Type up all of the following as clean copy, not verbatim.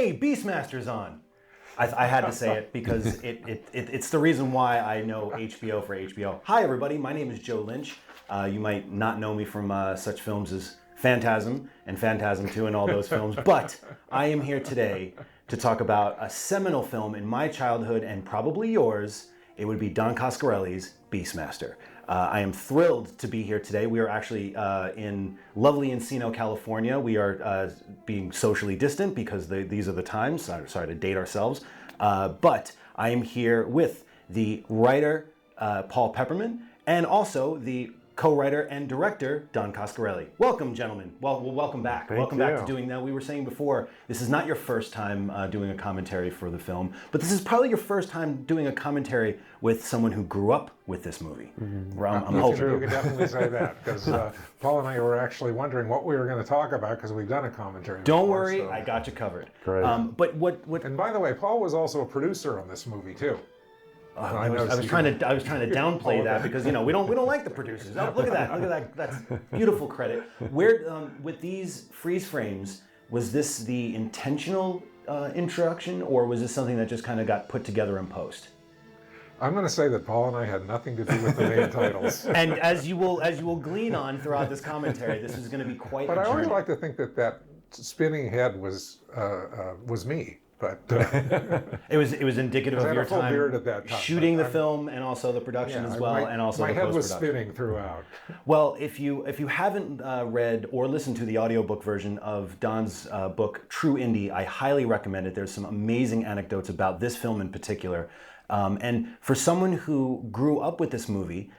Hey, Beastmaster's on. I had to say it because it's the reason why I know HBO for HBO. Hi, everybody. My name is Joe Lynch. You might not know me from such films as Phantasm and Phantasm 2 and all those films, but I am here today to talk about a seminal film in my childhood and probably yours. It would be Don Coscarelli's Beastmaster. I am thrilled to be here today. We are actually in lovely Encino, California. We are being socially distant because these are the times. Sorry to date ourselves. But I am here with the writer, Paul Pepperman, and also the co-writer and director, Don Coscarelli. Welcome, gentlemen. Well, welcome back. Welcome back to doing that. We were saying before, this is not your first time doing a commentary for the film, but this is probably your first time doing a commentary with someone who grew up with this movie. Mm-hmm. I'm hoping. You can definitely say that, because Paul and I were actually wondering what we were going to talk about, because we've done a commentary Don't before, worry, so. I got you covered. Great. But what? And by the way, Paul was also a producer on this movie, too. I was trying to downplay that because we don't like the producers. Oh, look at that! That's beautiful credit. Where with these freeze frames, was this the intentional introduction, or was this something that just kind of got put together in post? I'm going to say that Paul and I had nothing to do with the main titles. And as you will glean on throughout this commentary, this is going to be quite. But a I always journey. like to think that spinning head was me. But it was indicative of your time, beard at that time shooting the film and also the production as well, and also my the head was post-production. spinning throughout. Well, if you haven't read or listened to the audiobook version of Don's book True Indie, I highly recommend it. There's some amazing anecdotes about this film in particular. And for someone who grew up with this movie,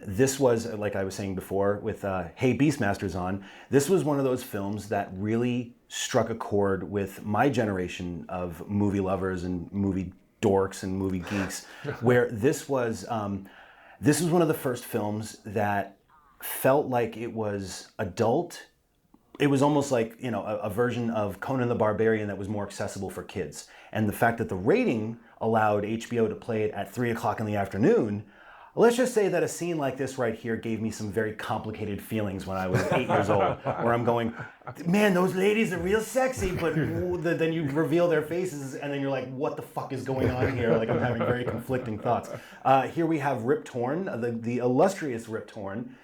this was, like I was saying before, with Hey, Beastmaster's on, this was one of those films that really struck a chord with my generation of movie lovers and movie dorks and movie geeks, where this was one of the first films that felt like it was adult. It was almost like, a version of Conan the Barbarian that was more accessible for kids. And the fact that the rating allowed HBO to play it at 3 o'clock in the afternoon, let's just say that a scene like this right here gave me some very complicated feelings when I was 8 years old, where I'm going, man, those ladies are real sexy, but then you reveal their faces and then you're like, what the fuck is going on here? Like, I'm having very conflicting thoughts. Here we have Rip Torn, the illustrious Rip Torn,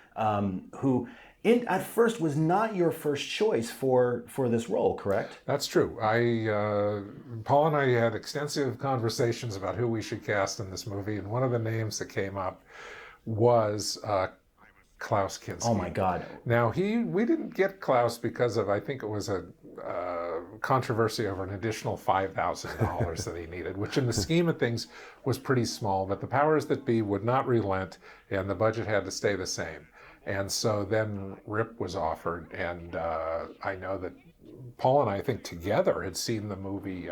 who at first was not your first choice for this role, correct? That's true. Paul and I had extensive conversations about who we should cast in this movie, and one of the names that came up was Klaus Kinski. Oh my God! Now we didn't get Klaus because of, I think it was a controversy over an additional $5,000 that he needed, which in the scheme of things was pretty small. But the powers that be would not relent, and the budget had to stay the same. And so then Rip was offered, and I know that Paul and I think together had seen the movie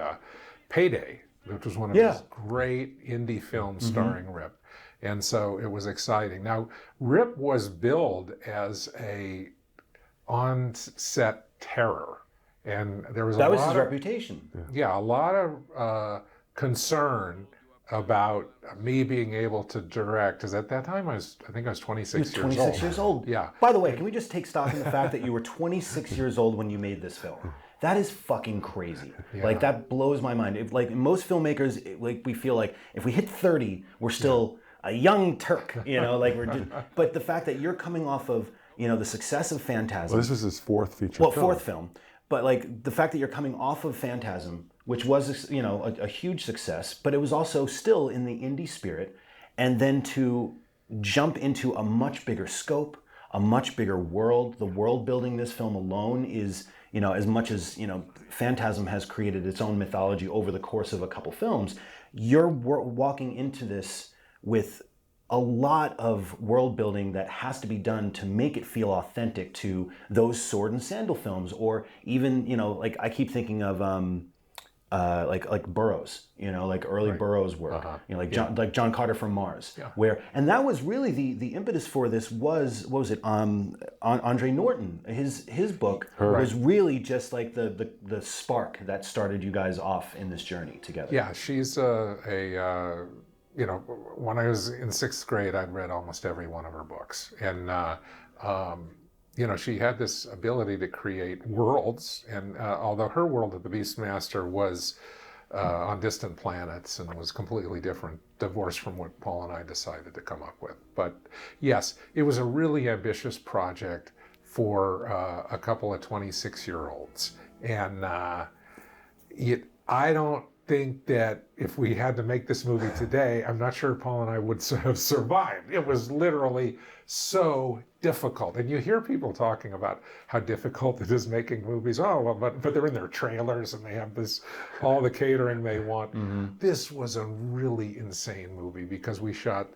Payday, which was one of his great indie films starring Rip. And so it was exciting. Now, Rip was billed as a on-set terror, and there was that was his reputation. Yeah, a lot of concern about me being able to direct, because at that time I think I was 26 years old. 26 years old. Yeah. By the way, can we just take stock in the fact that you were 26 years old when you made this film? That is fucking crazy. Yeah. Like, that blows my mind. Like, most filmmakers, we feel like if we hit 30, we're still a young Turk, like we're just, but the fact that you're coming off of, the success of Phantasm. Well, this was his fourth feature film. Fourth film. But like the fact that you're coming off of Phantasm, which was a huge success, but it was also still in the indie spirit, and then to jump into a much bigger scope, a much bigger world. The world building this film alone is, as much as Phantasm has created its own mythology over the course of a couple films, you're walking into this with a lot of world building that has to be done to make it feel authentic to those sword and sandal films, or even, like I keep thinking of like Burroughs, like early Burroughs work, like John Carter from Mars, and that was really the impetus for this was, what was it, Andre Norton, his book was really just like the spark that started you guys off in this journey together. Yeah, she's when I was in 6th grade, I'd read almost every one of her books. And she had this ability to create worlds, and although her world of the Beastmaster was on distant planets and was completely different, divorced from what Paul and I decided to come up with. But yes, it was a really ambitious project for a couple of 26-year-olds. And I don't think that if we had to make this movie today, I'm not sure Paul and I would have survived. It was literally so difficult. And you hear people talking about how difficult it is making movies. Oh, well, but they're in their trailers and they have all the catering they want. Mm-hmm. This was a really insane movie because we shot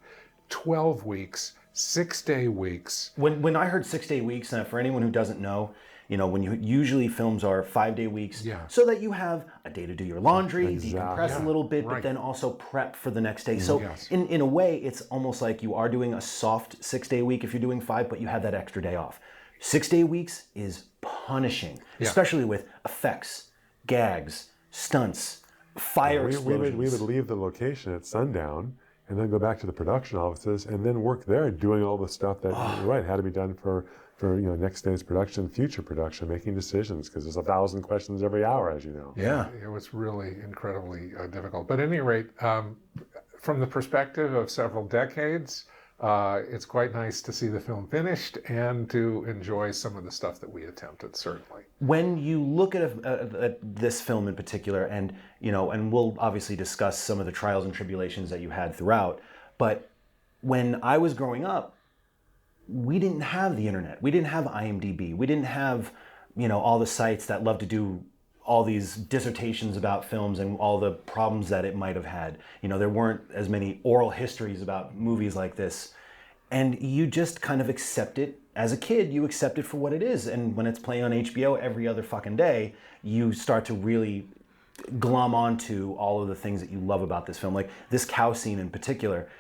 12 weeks, 6-day weeks. When I heard 6-day weeks, and for anyone who doesn't know, when usually films are 5-day weeks, so that you have a day to do your laundry, decompress a little bit, but then also prep for the next day. So in a way, it's almost like you are doing a soft 6-day week if you're doing 5, but you have that extra day off. 6-day weeks is punishing, especially with effects, gags, stunts, fire explosions. We would leave the location at sundown and then go back to the production offices and then work there doing all the stuff that had to be done for next day's production, future production, making decisions, because there's 1,000 questions every hour, as you know. Yeah. It was really incredibly difficult. But at any rate, from the perspective of several decades, it's quite nice to see the film finished and to enjoy some of the stuff that we attempted, certainly. When you look at this film in particular, and we'll obviously discuss some of the trials and tribulations that you had throughout, but when I was growing up, we didn't have the internet. We didn't have IMDb. We didn't have, all the sites that love to do all these dissertations about films and all the problems that it might have had. There weren't as many oral histories about movies like this. And you just kind of accept it. As a kid, you accept it for what it is. And when it's playing on HBO every other fucking day, you start to really glom onto all of the things that you love about this film. Like this cow scene in particular.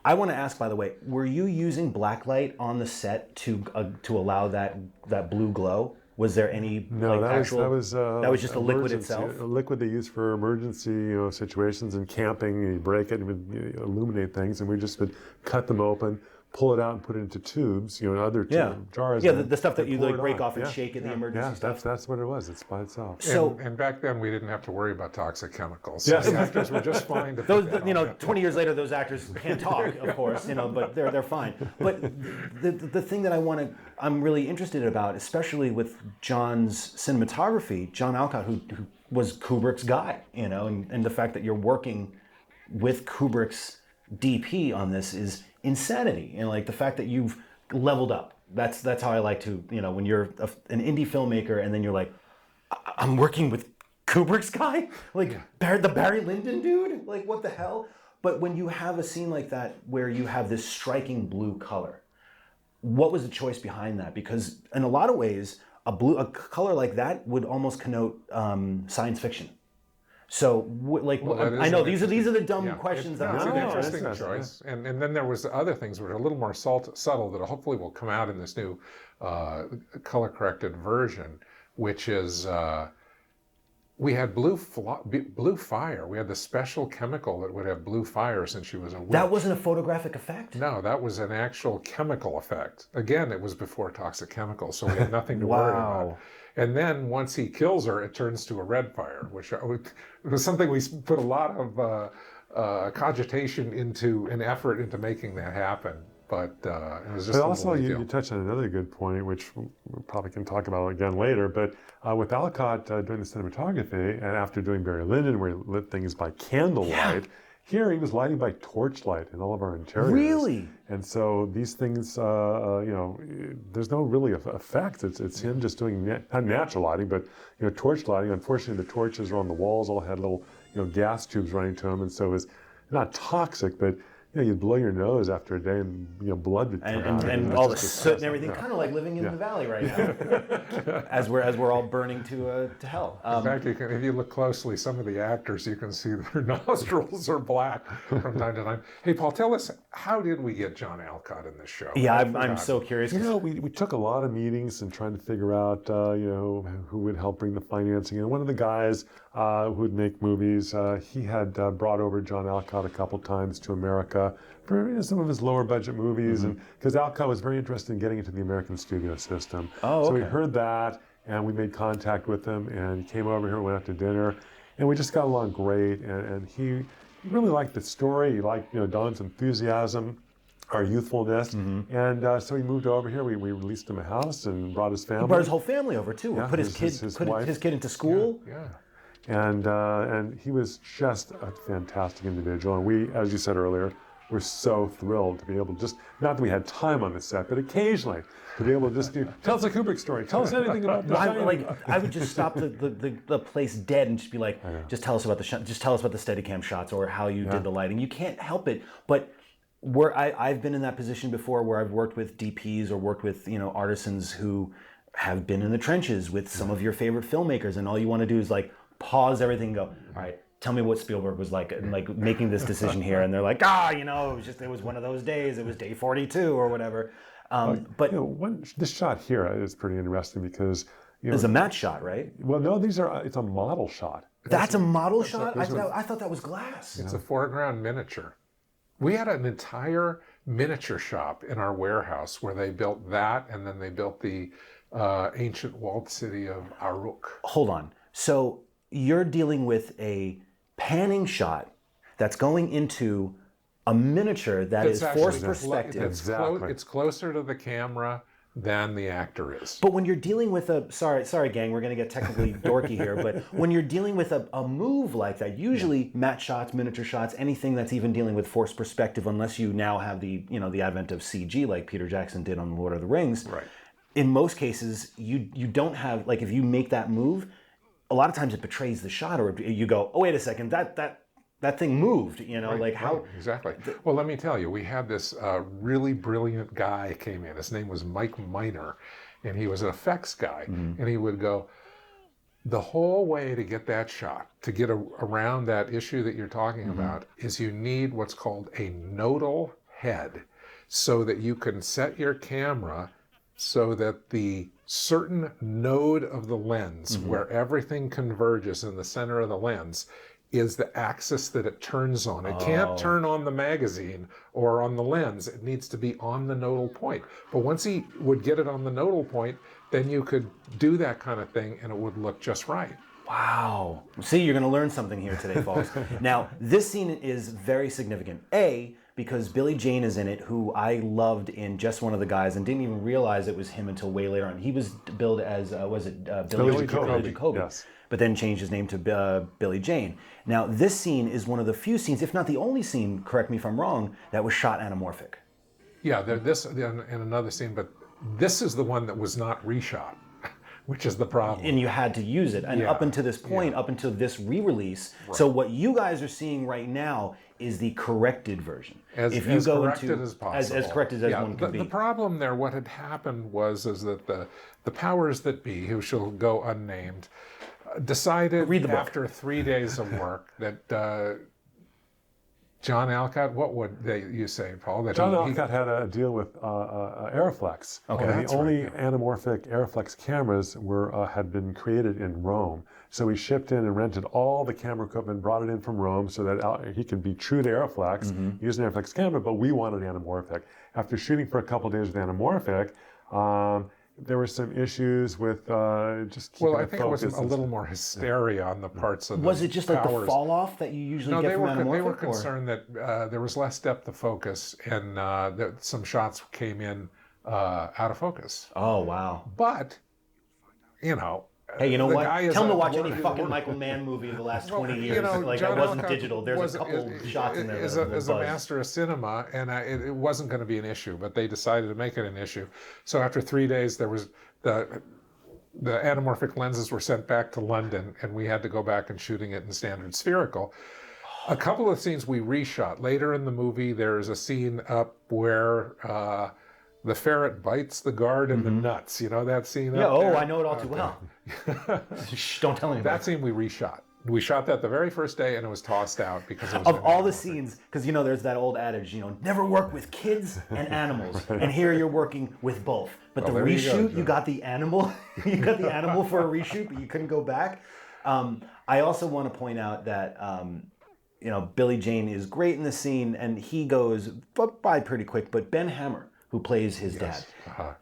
I want to ask, by the way, were you using blacklight on the set to allow that blue glow? Was there any that was just a liquid itself? A liquid they use for emergency situations and camping. You break it and would illuminate things, and we just would cut them open, pull it out, and put it into tubes. Other jars. Yeah, the stuff that you break off and shake in the emergency stuff. That's what it was. It's by itself. So and back then we didn't have to worry about toxic chemicals. Yes, the actors were just fine. 20 years later, those actors can't talk, of course, but they're fine. But the thing that I'm really interested about, especially with John's cinematography, John Alcott, who was Kubrick's guy, and the fact that you're working with Kubrick's DP on this is insanity. And the fact that you've leveled up. That's how I like to, when you're an indie filmmaker and then you're like, I'm working with Kubrick's guy? The Barry Lyndon dude? What the hell? But when you have a scene like that where you have this striking blue color, what was the choice behind that? Because in a lot of ways, a color like that would almost connote science fiction. So, I know these are the dumb questions that it's I'm an interesting choice. And then there was other things which are a little more subtle that hopefully will come out in this new color-corrected version, which is we had blue fire. We had the special chemical that would have blue fire since she was a witch. That wasn't a photographic effect? No, that was an actual chemical effect. Again, it was before toxic chemicals, so we had nothing to worry about. And then once he kills her, it turns to a red fire, which was something we put a lot of cogitation into, an effort into making that happen. But it was just. But also, you touched on another good point, which we probably can talk about again later. But with Alcott doing the cinematography, and after doing Barry Lyndon, where he lit things by candlelight, here he was lighting by torchlight in all of our interiors. Really? And so these things, there's no really effects. It's him just doing not natural lighting, but torch lighting. Unfortunately, the torches on the walls all had little gas tubes running to them, and so it was not toxic, but you'd blow your nose after a day and blood would come out. And all the soot and everything, kind of like living in the valley right now, as we're all burning to hell. In fact, if you look closely, some of the actors, you can see their nostrils are black from time to time. Hey, Paul, tell us, how did we get John Alcott in this show? Yeah, I'm so curious. We took a lot of meetings and trying to figure out, who would help bring the financing. And one of the guys who'd make movies. He had brought over John Alcott a couple times to America for some of his lower budget movies, and because Alcott was very interested in getting into the American studio system. Oh, So we okay. heard that, and we made contact with him, and he came over here, went out to dinner, and we just got along great. And he really liked the story. He liked, Don's enthusiasm, our youthfulness, and so he moved over here. We released him a house and brought his family. He brought his whole family over too. Yeah, Put his kid into school. Yeah. And he was just a fantastic individual. And we, as you said earlier, were so thrilled to be able to just, not that we had time on the set, but occasionally to be able to just tell us a Kubrick story, tell us anything about the Shining. I would just stop the place dead and just be like, just tell us about just tell us about the Steadicam shots or how you did the lighting. You can't help it, but I've been in that position before where I've worked with DPs or worked with artisans who have been in the trenches with some of your favorite filmmakers, and all you want to do is like pause everything and go, all right, tell me what Spielberg was like making this decision here, and they're like, it was one of those days, it was day 42 or whatever. But this shot here is pretty interesting because it's a matte shot, right? Well, no, it's a model shot. That's a model shot? I thought that was glass. It's a foreground miniature. We had an entire miniature shop in our warehouse where they built that, and then they built the ancient walled city of Uruk. Hold on. So you're dealing with a panning shot that's going into a miniature that is forced perspective. It's closer to the camera than the actor is. But when you're dealing with sorry gang, we're going to get technically dorky here, but when you're dealing with a move like that, usually matte shots, miniature shots, anything that's even dealing with forced perspective, unless you now have the advent of CG like Peter Jackson did on Lord of the Rings. Right. In most cases, you don't have, like, if you make that move, a lot of times it betrays the shot, or you go, oh, wait a second, that thing moved, Right, how... Right, exactly. Well, let me tell you, we had this really brilliant guy came in. His name was Mike Miner, and he was an effects guy. And he would go, the whole way to get that shot, to get around that issue that you're talking about, is you need what's called a nodal head, so that you can set your camera so that the certain node of the lens, where everything converges in the center of the lens, is the axis that it turns on. It can't turn on the magazine or on the lens. It needs to be on the nodal point. But once he would get it on the nodal point, then you could do that kind of thing and it would look just right. Wow. See, you're going to learn something here today, folks. Now, this scene is very significant. Because Billy Jane is in it, who I loved in Just One of the Guys and didn't even realize it was him until way later on. He was billed as, Billy Jacoby? Yes. But then changed his name to Billy Jane. Now, this scene is one of the few scenes, if not the only scene, correct me if I'm wrong, that was shot anamorphic. Yeah, this in another scene, but this is the one that was not reshot, which is the problem. And you had to use it. And up until this point, up until this re-release, so what you guys are seeing right now is the corrected version. As corrected as possible. As corrected as one can be. The problem there, what had happened was that the powers that be, who shall go unnamed, decided after 3 days of work that John Alcott, what would you say, Paul? That John Alcott had a deal with Aeroflex. Okay, the only anamorphic Aeroflex cameras had been created in Rome. So he shipped in and rented all the camera equipment, brought it in from Rome so that he could be true to Aeroflex, use an Aeroflex camera, but we wanted anamorphic. After shooting for a couple days with anamorphic, there were some issues with just keeping I think it was a little more hysteria on the parts of the Was it just like the fall off that you usually get from anamorphic? They were concerned that there was less depth of focus and that some shots came in out of focus. Oh, wow. But, hey, you know what? Tell me to watch any fucking Michael Mann movie in the last 20 years. Like, John I wasn't Alcott digital. There's a couple shots in there. As a master of cinema, and it wasn't going to be an issue, but they decided to make it an issue. So after 3 days, there was the anamorphic lenses were sent back to London, and we had to go back and shooting it in standard spherical. A couple of scenes we reshot. Later in the movie, there's a scene up where the ferret bites the guard in the nuts. You know that scene? Yeah, up there? I know it all too well. Shh, don't tell anybody. That scene we reshot. We shot that the very first day, and it was tossed out because it was of all the scenes, because there's that old adage, never work with kids and animals, and here you're working with both. But the reshoot, you got the animal, for a reshoot, but you couldn't go back. I also want to point out that Billy Jane is great in the scene, and he goes by pretty quick. But Ben Hammer, who plays his dad,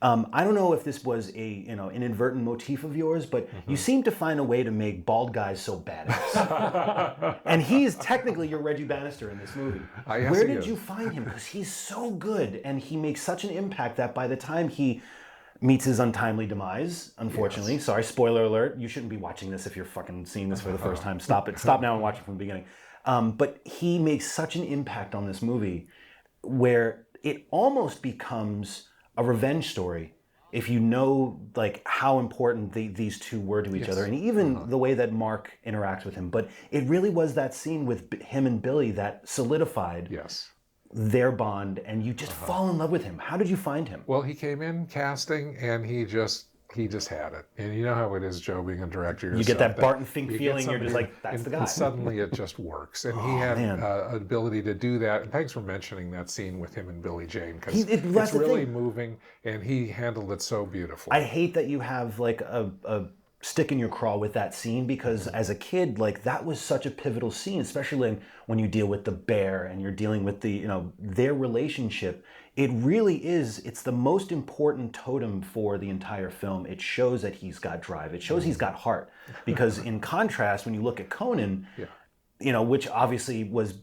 I don't know if this was an inadvertent motif of yours, but you seem to find a way to make bald guys so badass. And he is technically your Reggie Bannister in this movie. Yes, Where did you find him? Because he's so good, and he makes such an impact that by the time he meets his untimely demise, unfortunately. Sorry, spoiler alert. You shouldn't be watching this if you're fucking seeing this for the first time. Stop it. Stop now and watch it from the beginning. But he makes such an impact on this movie where it almost becomes a revenge story if you know like how important these two were to each other, and even the way that Mark interacts with him. But it really was that scene with him and Billy that solidified their bond, and you just fall in love with him. How did you find him? Well, he came in casting, and he just had it. And you know how it is, Joe, being a director yourself. You get that Barton Fink feeling. You're just like, that's the guy. And suddenly it just works. And he had an ability to do that. And thanks for mentioning that scene with him and Billy Jane, because it's really moving, and he handled it so beautifully. I hate that you have like a stick in your craw with that scene, because as a kid, like that was such a pivotal scene, especially when you deal with the bear and you're dealing with the, their relationship. It really is, it's the most important totem for the entire film. It shows that he's got drive. It shows he's got heart. Because in contrast, when you look at Conan, which obviously was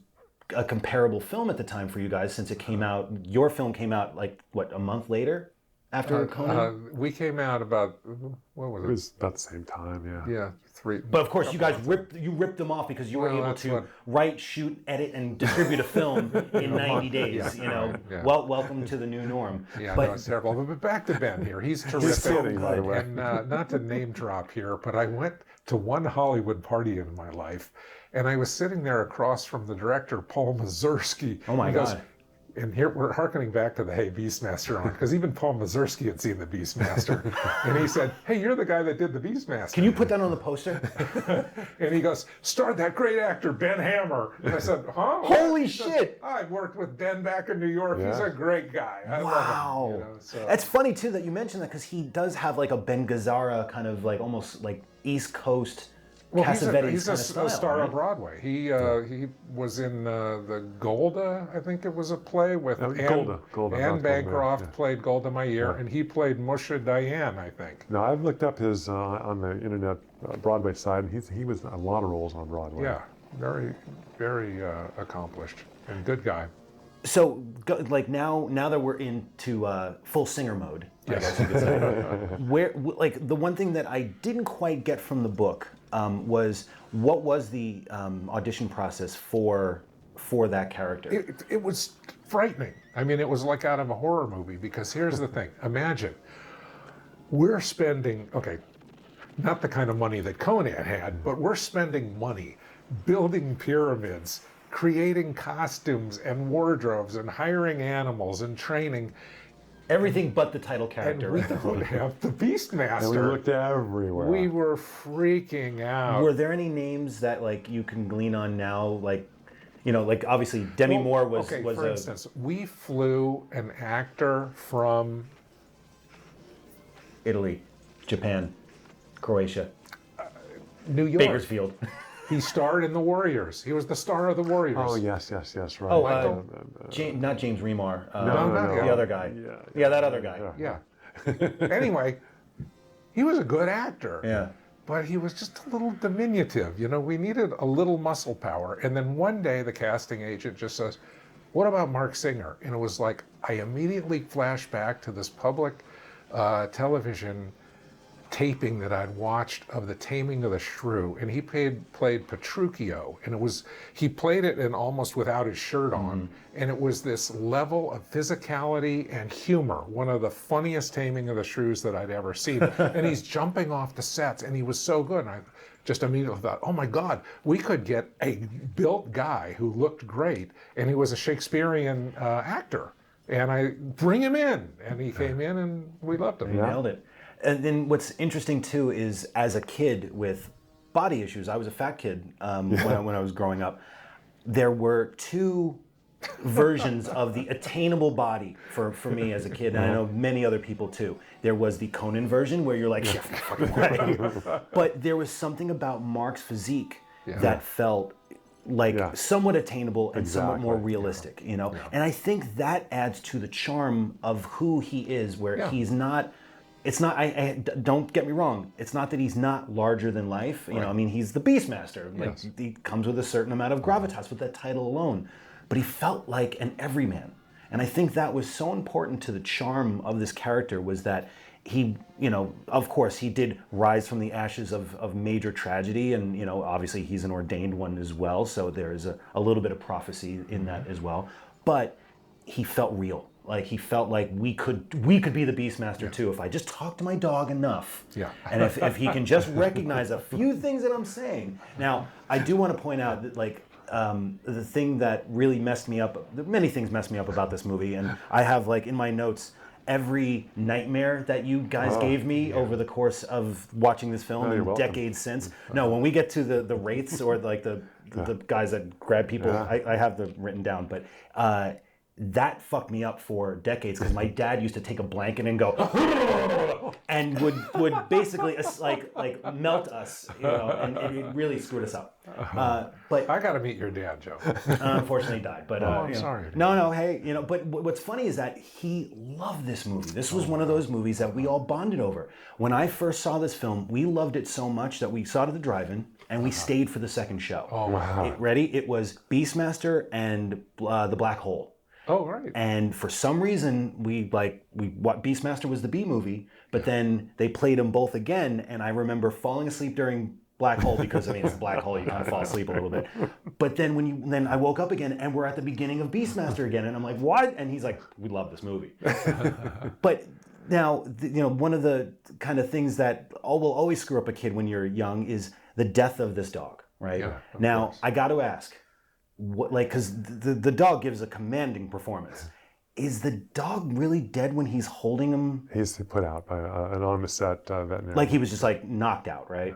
a comparable film at the time for you guys, since it came out, your film came out like, what, a month later? After Conan? We came out about, what was it? It was about the same time, yeah. Yeah, 3. But of course, you guys ripped them off because you were able to write, shoot, edit, and distribute a film in 90 days. Welcome to the new norm. Yeah, but, no, it's terrible. But back to Ben here. He's terrific. He's kidding, by the way. And not to name drop here, but I went to one Hollywood party in my life, and I was sitting there across from the director, Paul Mazursky. Oh my God. And here we're hearkening back to the Hey Beastmaster on, because even Paul Mazursky had seen the Beastmaster. And he said, hey, you're the guy that did the Beastmaster. Can you put that on the poster? And he goes, starred that great actor, Ben Hammer. And I said, huh? Holy shit. I worked with Ben back in New York. Yeah. He's a great guy. I love him. So. That's funny, too, that you mentioned that, because he does have like a Ben Gazzara kind of like almost like East Coast. Well, he's a star on Broadway. He was in the Golda, I think it was a play with Anne Bancroft played Golda Meir, and he played Musha Diane, I think. No, I've looked up his on the internet Broadway side. He was a lot of roles on Broadway. Yeah, very, very accomplished and good guy. So, like now that we're into full singer mode, I guess you could say, like the one thing that I didn't quite get from the book was what was the audition process for that character? It was frightening. I mean, it was like out of a horror movie, because here's the thing. Imagine, we're spending, not the kind of money that Conan had, but we're spending money building pyramids, creating costumes and wardrobes, and hiring animals and training. Everything but the title character. And we don't have the Beastmaster. And we looked everywhere. We were freaking out. Were there any names that like you can glean on now? Like, like obviously Demi Moore was. For instance, we flew an actor from Italy, Japan, Croatia, New York, Bakersfield. He starred in The Warriors. He was the star of The Warriors. Oh, yes, right. Oh, not James Remar. No. The other guy. Yeah, that other guy. Yeah. Anyway, he was a good actor. Yeah. But he was just a little diminutive. We needed a little muscle power. And then one day the casting agent just says, what about Mark Singer? And it was like, I immediately flashed back to this public television taping that I'd watched of The Taming of the Shrew, and he played Petruchio, and he played it in almost without his shirt on, and it was this level of physicality and humor, one of the funniest Taming of the Shrews that I'd ever seen. And he's jumping off the sets, and he was so good, and I just immediately thought, oh my God, we could get a built guy who looked great, and he was a Shakespearean actor, and I bring him in, and he came in, and we loved him. He nailed it. And then what's interesting too is, as a kid with body issues, I was a fat kid when I was growing up. There were two versions of the attainable body for me as a kid, and I know many other people too. There was the Conan version where you're like, yeah, fucking way. But there was something about Mark's physique that felt like somewhat attainable and somewhat more realistic, you know? And I think that adds to the charm of who he is, where he's not, it's not, don't get me wrong, it's not that he's not larger than life, you know, I mean, he's the Beastmaster, like he comes with a certain amount of gravitas with that title alone, but he felt like an everyman. And I think that was so important to the charm of this character, was that he, you know, of course, he did rise from the ashes of major tragedy, and, you know, obviously he's an ordained one as well, so there's a little bit of prophecy in that as well. But he felt real. Like, he felt like we could be the Beastmaster too, if I just talk to my dog enough. And if he can just recognize a few things that I'm saying. Now, I do want to point out that, like, the thing that really messed me up, many things messed me up about this movie, and I have, like, in my notes, every nightmare that you guys gave me over the course of watching this film and decades since. No, when we get to the wraiths or like the guys that grab people, I have them written down, but that fucked me up for decades, because my dad used to take a blanket and go and would basically like melt us, you know, and it really screwed us up. But I got to meet your dad, Joe. Unfortunately died. But I'm sorry. No, hey, you know. But what's funny is that he loved this movie. This was one of those movies that we all bonded over. When I first saw this film, we loved it so much that we saw it at the drive-in and we stayed for the second show. Oh wow! Ready? It was Beastmaster and the Black Hole. Oh, right. And for some reason, Beastmaster was the B movie, but then they played them both again, and I remember falling asleep during Black Hole, because, I mean, it's the Black Hole, you kind of fall asleep a little bit. But then then I woke up again, and we're at the beginning of Beastmaster again, and I'm like, what? And he's like, we love this movie. But now, you know, one of the kind of things that will always screw up a kid when you're young is the death of this dog, right? Yeah, now, course. I got to ask, what, like, because the dog gives a commanding performance. Is the dog really dead when he's holding him? He's put out by an on-the-set veterinarian. Like, he was just like knocked out, right?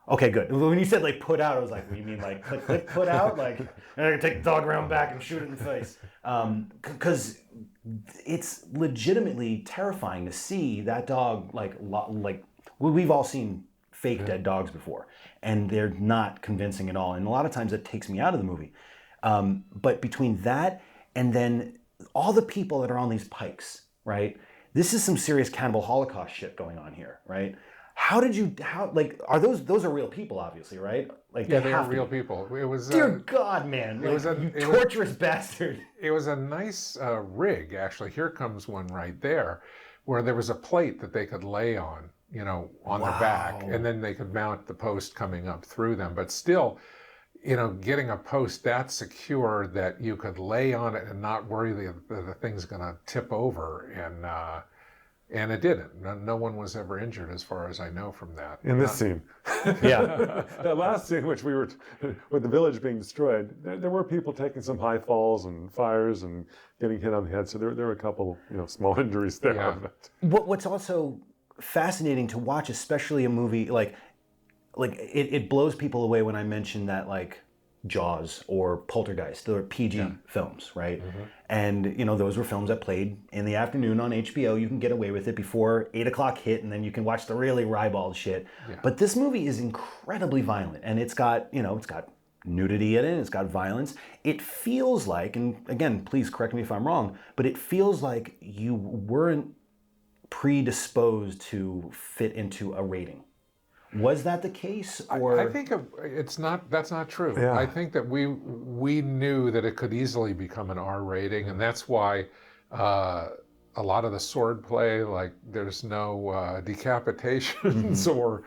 Okay, good. When you said like put out, I was like, what do you mean like click put out? Like, I can take the dog around back and shoot it in the face. Because it's legitimately terrifying to see that dog, like we've all seen fake dead dogs before, and they're not convincing at all. And a lot of times it takes me out of the movie. But between that and then all the people that are on these pikes, right? This is some serious cannibal Holocaust shit going on here, right? How are those are real people, obviously, right? Like, Yeah, they are real people. It was Dear God, man! You torturous bastard. It was a nice rig, actually. Here comes one right there, where there was a plate that they could lay on, you know, on their back, and then they could mount the post coming up through them. But still, you know, getting a post that secure that you could lay on it and not worry the thing's going to tip over, and it didn't. No one was ever injured, as far as I know, from that. In this scene. Yeah. That last scene, which we were, with the village being destroyed, there were people taking some high falls and fires and getting hit on the head. So there were a couple, you know, small injuries there. Yeah. What's also fascinating to watch, especially a movie like it blows people away when I mention that, like, Jaws or Poltergeist, they're PG films, right? Mm-hmm. And, you know, those were films that played in the afternoon on HBO. You can get away with it before 8 o'clock hit, and then you can watch the really ribald shit. Yeah. But this movie is incredibly violent, and it's got nudity in it, it's got violence. It feels like, and again, please correct me if I'm wrong, but it feels like you weren't predisposed to fit into a rating. Was that the case, or I think it's not. That's not true. Yeah. I think that we knew that it could easily become an R rating, and that's why a lot of the sword play, like, there's no decapitations or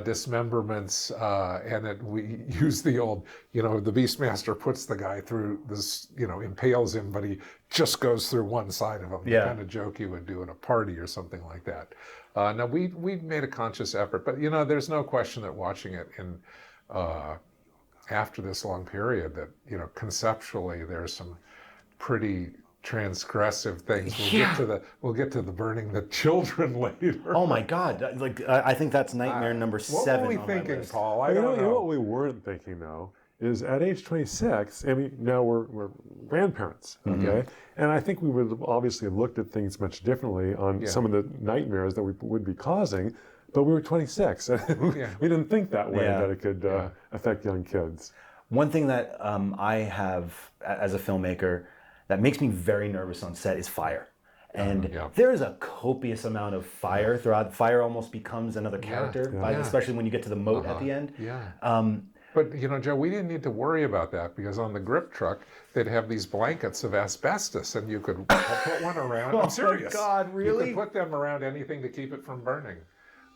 dismemberments, and we use the old, you know, the Beastmaster puts the guy through this, you know, impales him, but he just goes through one side of him. Yeah. The kind of joke you would do at a party or something like that. Now we made a conscious effort, but, you know, there's no question that watching it in after this long period, that, you know, conceptually there's some pretty transgressive things. We'll get to the burning the children later. Oh my God! Like, I think that's nightmare number 7. What were we on thinking, my list. Paul? I You don't know know. what we weren't thinking, though, is at age 26, I mean, now we're grandparents, okay? And I think we would obviously have looked at things much differently on some of the nightmares that we would be causing, but we were 26. We didn't think that way, that it could affect young kids. One thing that I have as a filmmaker that makes me very nervous on set is fire. And there is a copious amount of fire throughout. Fire almost becomes another character, especially when you get to the moat at the end. But, you know, Joe, we didn't need to worry about that because on the grip truck, they'd have these blankets of asbestos and you could put one around. I'm serious. Oh, God, really? You could put them around anything to keep it from burning.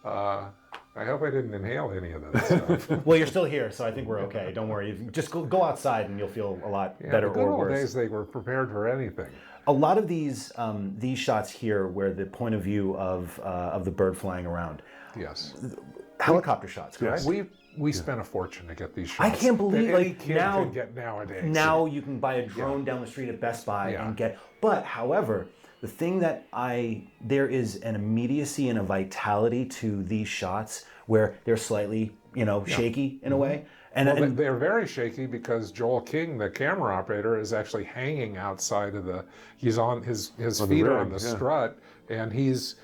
I hope I didn't inhale any of that stuff. Well, you're still here, so I think we're okay. Don't worry. Just go outside and you'll feel a lot better or worse. In the good old days, they were prepared for anything. A lot of these shots here, where the point of view of the bird flying around. Yes. Helicopter shots, correct? We spent a fortune to get these shots. I can't believe that any like kid now can get nowadays. Now you can buy a drone down the street at Best Buy and get. But however, the thing that there is an immediacy and a vitality to these shots where they're slightly shaky in a way. And they're very shaky because Joel King, the camera operator, is actually hanging outside of he's on his feet are on the strut, and he's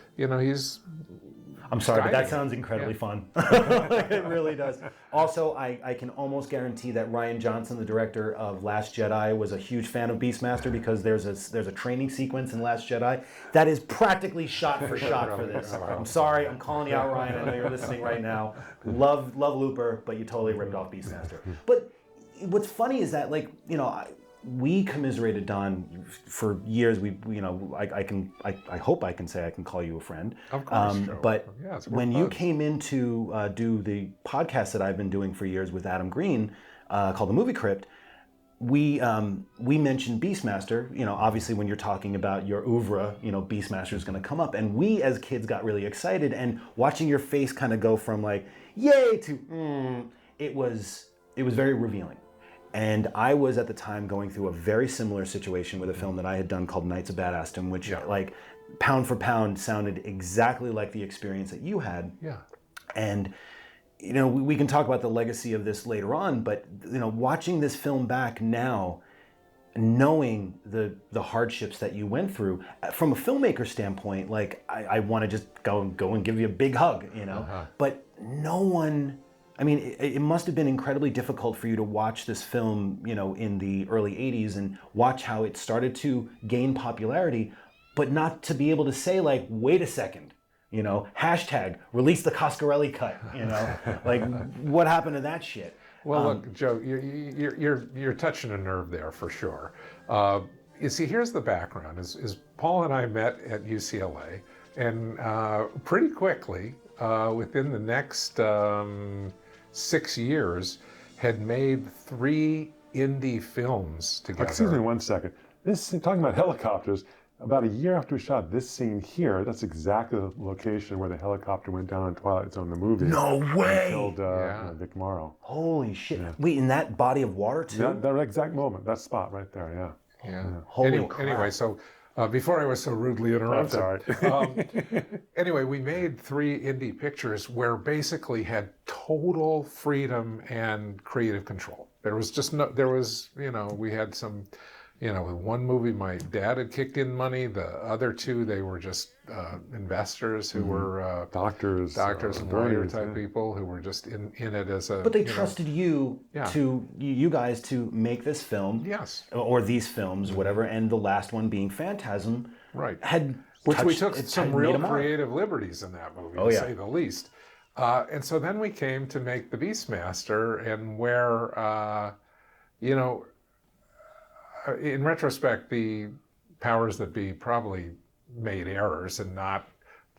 I'm sorry, but that sounds incredibly fun. It really does. Also, I can almost guarantee that Rian Johnson, the director of Last Jedi, was a huge fan of Beastmaster because there's a training sequence in Last Jedi that is practically shot for shot for this. I'm sorry, I'm calling you out, Ryan. I know you're listening right now. Love Looper, but you totally ripped off Beastmaster. But what's funny is that, we commiserated Don for years. I hope I can say I can call you a friend. Of course, Joe. But when you came in to do the podcast that I've been doing for years with Adam Green, called The Movie Crypt, we mentioned Beastmaster. Obviously when you're talking about your oeuvre, Beastmaster is going to come up, and we as kids got really excited. And watching your face kind of go from like yay to it was very revealing. And I was at the time going through a very similar situation with a film that I had done called Knights of Badassdom, which pound for pound sounded exactly like the experience that you had. Yeah. And we can talk about the legacy of this later on, but watching this film back now, knowing the hardships that you went through, from a filmmaker standpoint, I want to just go and give you a big hug, But no one. I mean, it must have been incredibly difficult for you to watch this film, in the early 80s and watch how it started to gain popularity, but not to be able to say, wait a second, hashtag release the Coscarelli cut, what happened to that shit? Well, look, Joe, you're touching a nerve there for sure. You see, here's the background: is Paul and I met at UCLA, and pretty quickly, within the next 6 years, had made 3 indie films together. Excuse me 1 second. Talking about helicopters, about a year after we shot this scene here, that's exactly the location where the helicopter went down in Twilight Zone, the movie. No way! And killed Vic Morrow. Holy shit. Yeah. Wait, in that body of water too? That exact moment, that spot right there, yeah. Holy crap. Anyway, so before I was so rudely interrupted. I'm sorry. Anyway, we made 3 indie pictures where basically had total freedom and creative control. There was we had some, with one movie my dad had kicked in money. The other 2, they were just investors who were doctors and lawyer type people who were just in it as a. But they trusted you guys to make this film. Yes. Or these films, whatever, and the last one being Phantasm. Right. Which we took some real creative liberties in that movie, to say the least. And so then we came to make the Beastmaster, and where, in retrospect, the powers that be probably made errors in not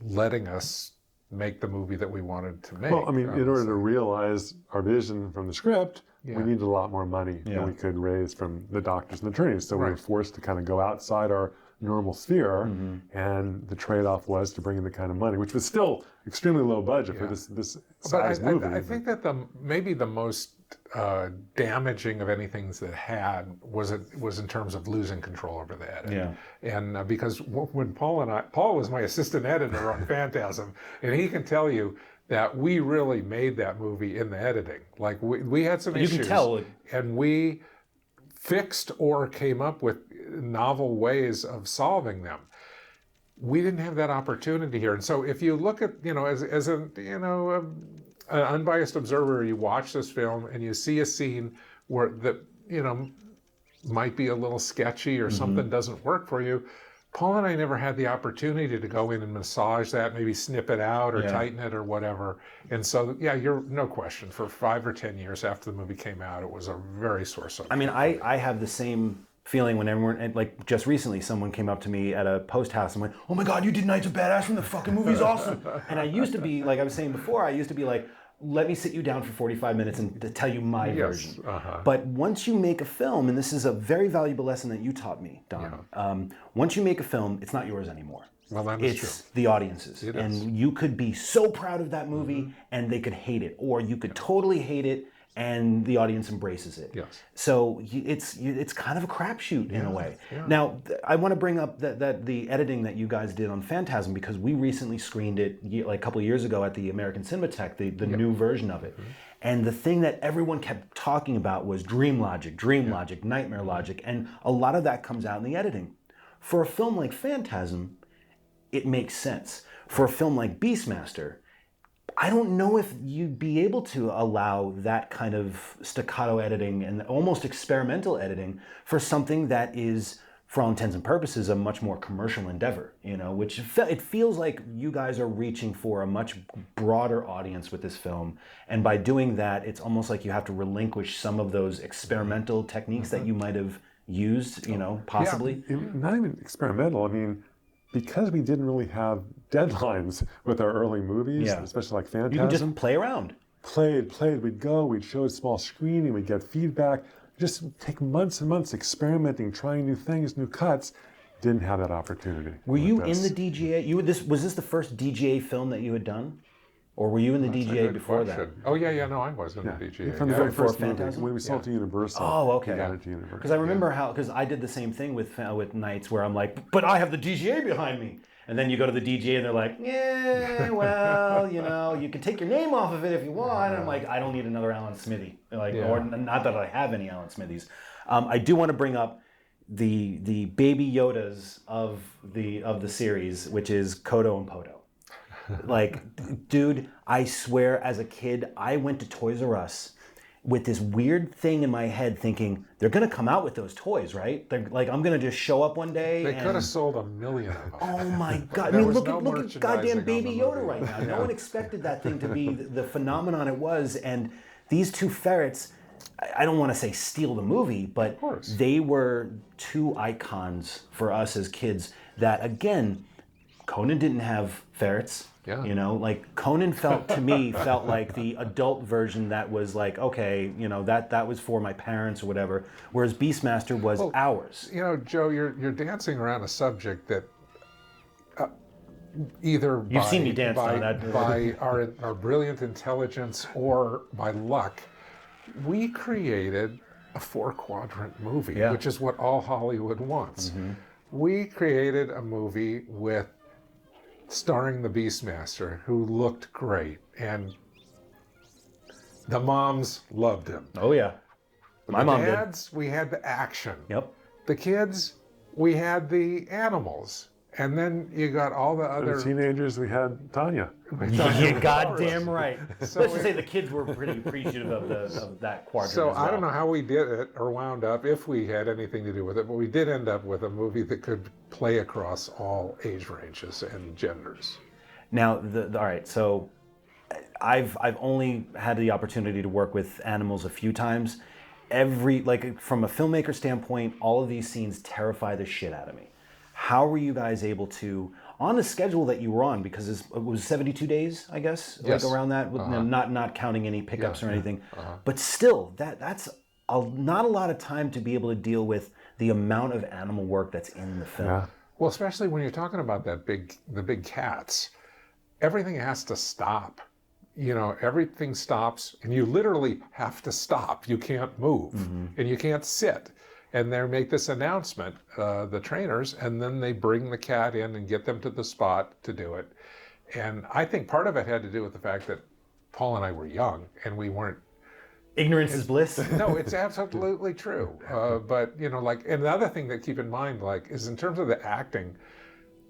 letting us make the movie that we wanted to make. Well, I mean, in order to realize our vision from the script, we needed a lot more money than we could raise from the doctors and attorneys. So we were forced to kind of go outside our normal sphere, and the trade-off was to bring in the kind of money, which was still extremely low budget for this size movie. I think that maybe the most damaging of anything that had was in terms of losing control over the edit. And because when Paul was my assistant editor on Phantasm, and he can tell you that we really made that movie in the editing. Like we had some You issues, can tell. and we fixed or came up with novel ways of solving them. We didn't have that opportunity here. And so if you look at, as a, an unbiased observer, you watch this film and you see a scene where might be a little sketchy or something doesn't work for you. Paul and I never had the opportunity to go in and massage that, maybe snip it out or tighten it or whatever. And so, you're no question, for 5 or 10 years after the movie came out, it was a very sore subject. I mean, I have the same feeling when everyone, like just recently, someone came up to me at a post house and went, "Oh my God, you did Knights of Badass from the fucking movie's awesome." And I used to be, like I was saying before, I used to be like, let me sit you down for 45 minutes and to tell you my version. But once you make a film, and this is a very valuable lesson that you taught me, Don, once you make a film, it's not yours anymore. Well, that is It's the audience's. And you could be so proud of that movie and they could hate it, or you could totally hate it and the audience embraces it. So it's kind of a crapshoot in a way. Now, I want to bring up that the editing that you guys did on Phantasm, because we recently screened it like a couple of years ago at the American Cinematheque, the new version of it. And the thing that everyone kept talking about was dream logic, nightmare logic, and a lot of that comes out in the editing. For a film like Phantasm, it makes sense. For a film like Beastmaster, I don't know if you'd be able to allow that kind of staccato editing and almost experimental editing for something that is, for all intents and purposes, a much more commercial endeavor, which it feels like you guys are reaching for a much broader audience with this film. And by doing that, it's almost like you have to relinquish some of those experimental techniques that you might have used, possibly. Not even experimental. I mean, because we didn't really have deadlines with our early movies, especially like Phantasm. You can just play around. Played. We'd go, we'd show a small screening, we'd get feedback. Just take months and months experimenting, trying new things, new cuts. Didn't have that opportunity. Were you in the DGA? Was this the first DGA film that you had done? Or were you in the DGA before that? Oh, no, I was in the DGA. From the very first movie, Phantasm? when we sold to Universal. Oh, okay. We got it to Universal. Because I remember because I did the same thing with Knights, where I'm like, but I have the DGA behind me. And then you go to the DGA and they're like, yeah, well, you can take your name off of it if you want. And I'm like, I don't need another Alan Smithy. Or not that I have any Alan Smithies. I do want to bring up the baby Yodas of the series, which is Kodo and Podo. Like, dude, I swear, as a kid, I went to Toys R Us with this weird thing in my head thinking, they're going to come out with those toys, right? They're like, I'm going to just show up one day. They could have sold 1 million of them. Oh my God. I mean, look at goddamn Baby Yoda right now. No one expected that thing to be the phenomenon it was. And these two ferrets, I don't want to say steal the movie, but they were two icons for us as kids that, again, Conan didn't have ferrets. Like Conan felt like the adult version that was like, okay, that was for my parents or whatever, whereas Beastmaster was ours. Joe, you're dancing around a subject that either you've seen me dance on that by our brilliant intelligence or by luck, we created a 4-quadrant movie, which is what all Hollywood wants. We created a movie starring the Beastmaster, who looked great, and the moms loved him. Oh yeah, my mom did. The dads, we had the action. Yep. The kids, we had the animals, and then you got all the other. The teenagers, we had Tanya. You're goddamn right. So let's just say the kids were pretty appreciative of that quadrant. So as well. I don't know how we did it or wound up, if we had anything to do with it, but we did end up with a movie that could play across all age ranges and genders. Now, all right. So I've only had the opportunity to work with animals a few times. From a filmmaker standpoint, all of these scenes terrify the shit out of me. How were you guys able to, on the schedule that you were on, because it was 72 days, I guess, yes. like around that, not counting any pickups or anything. But still, that's not a lot of time to be able to deal with the amount of animal work that's in the film. Yeah. Well, especially when you're talking about the big cats, everything has to stop. Everything stops, and you literally have to stop. You can't move, and you can't sit. And they make this announcement, the trainers, and then they bring the cat in and get them to the spot to do it. And I think part of it had to do with the fact that Paul and I were young and we weren't. Ignorance is bliss. No, it's absolutely true. But like, and the other thing that keep in mind, like, is in terms of the acting,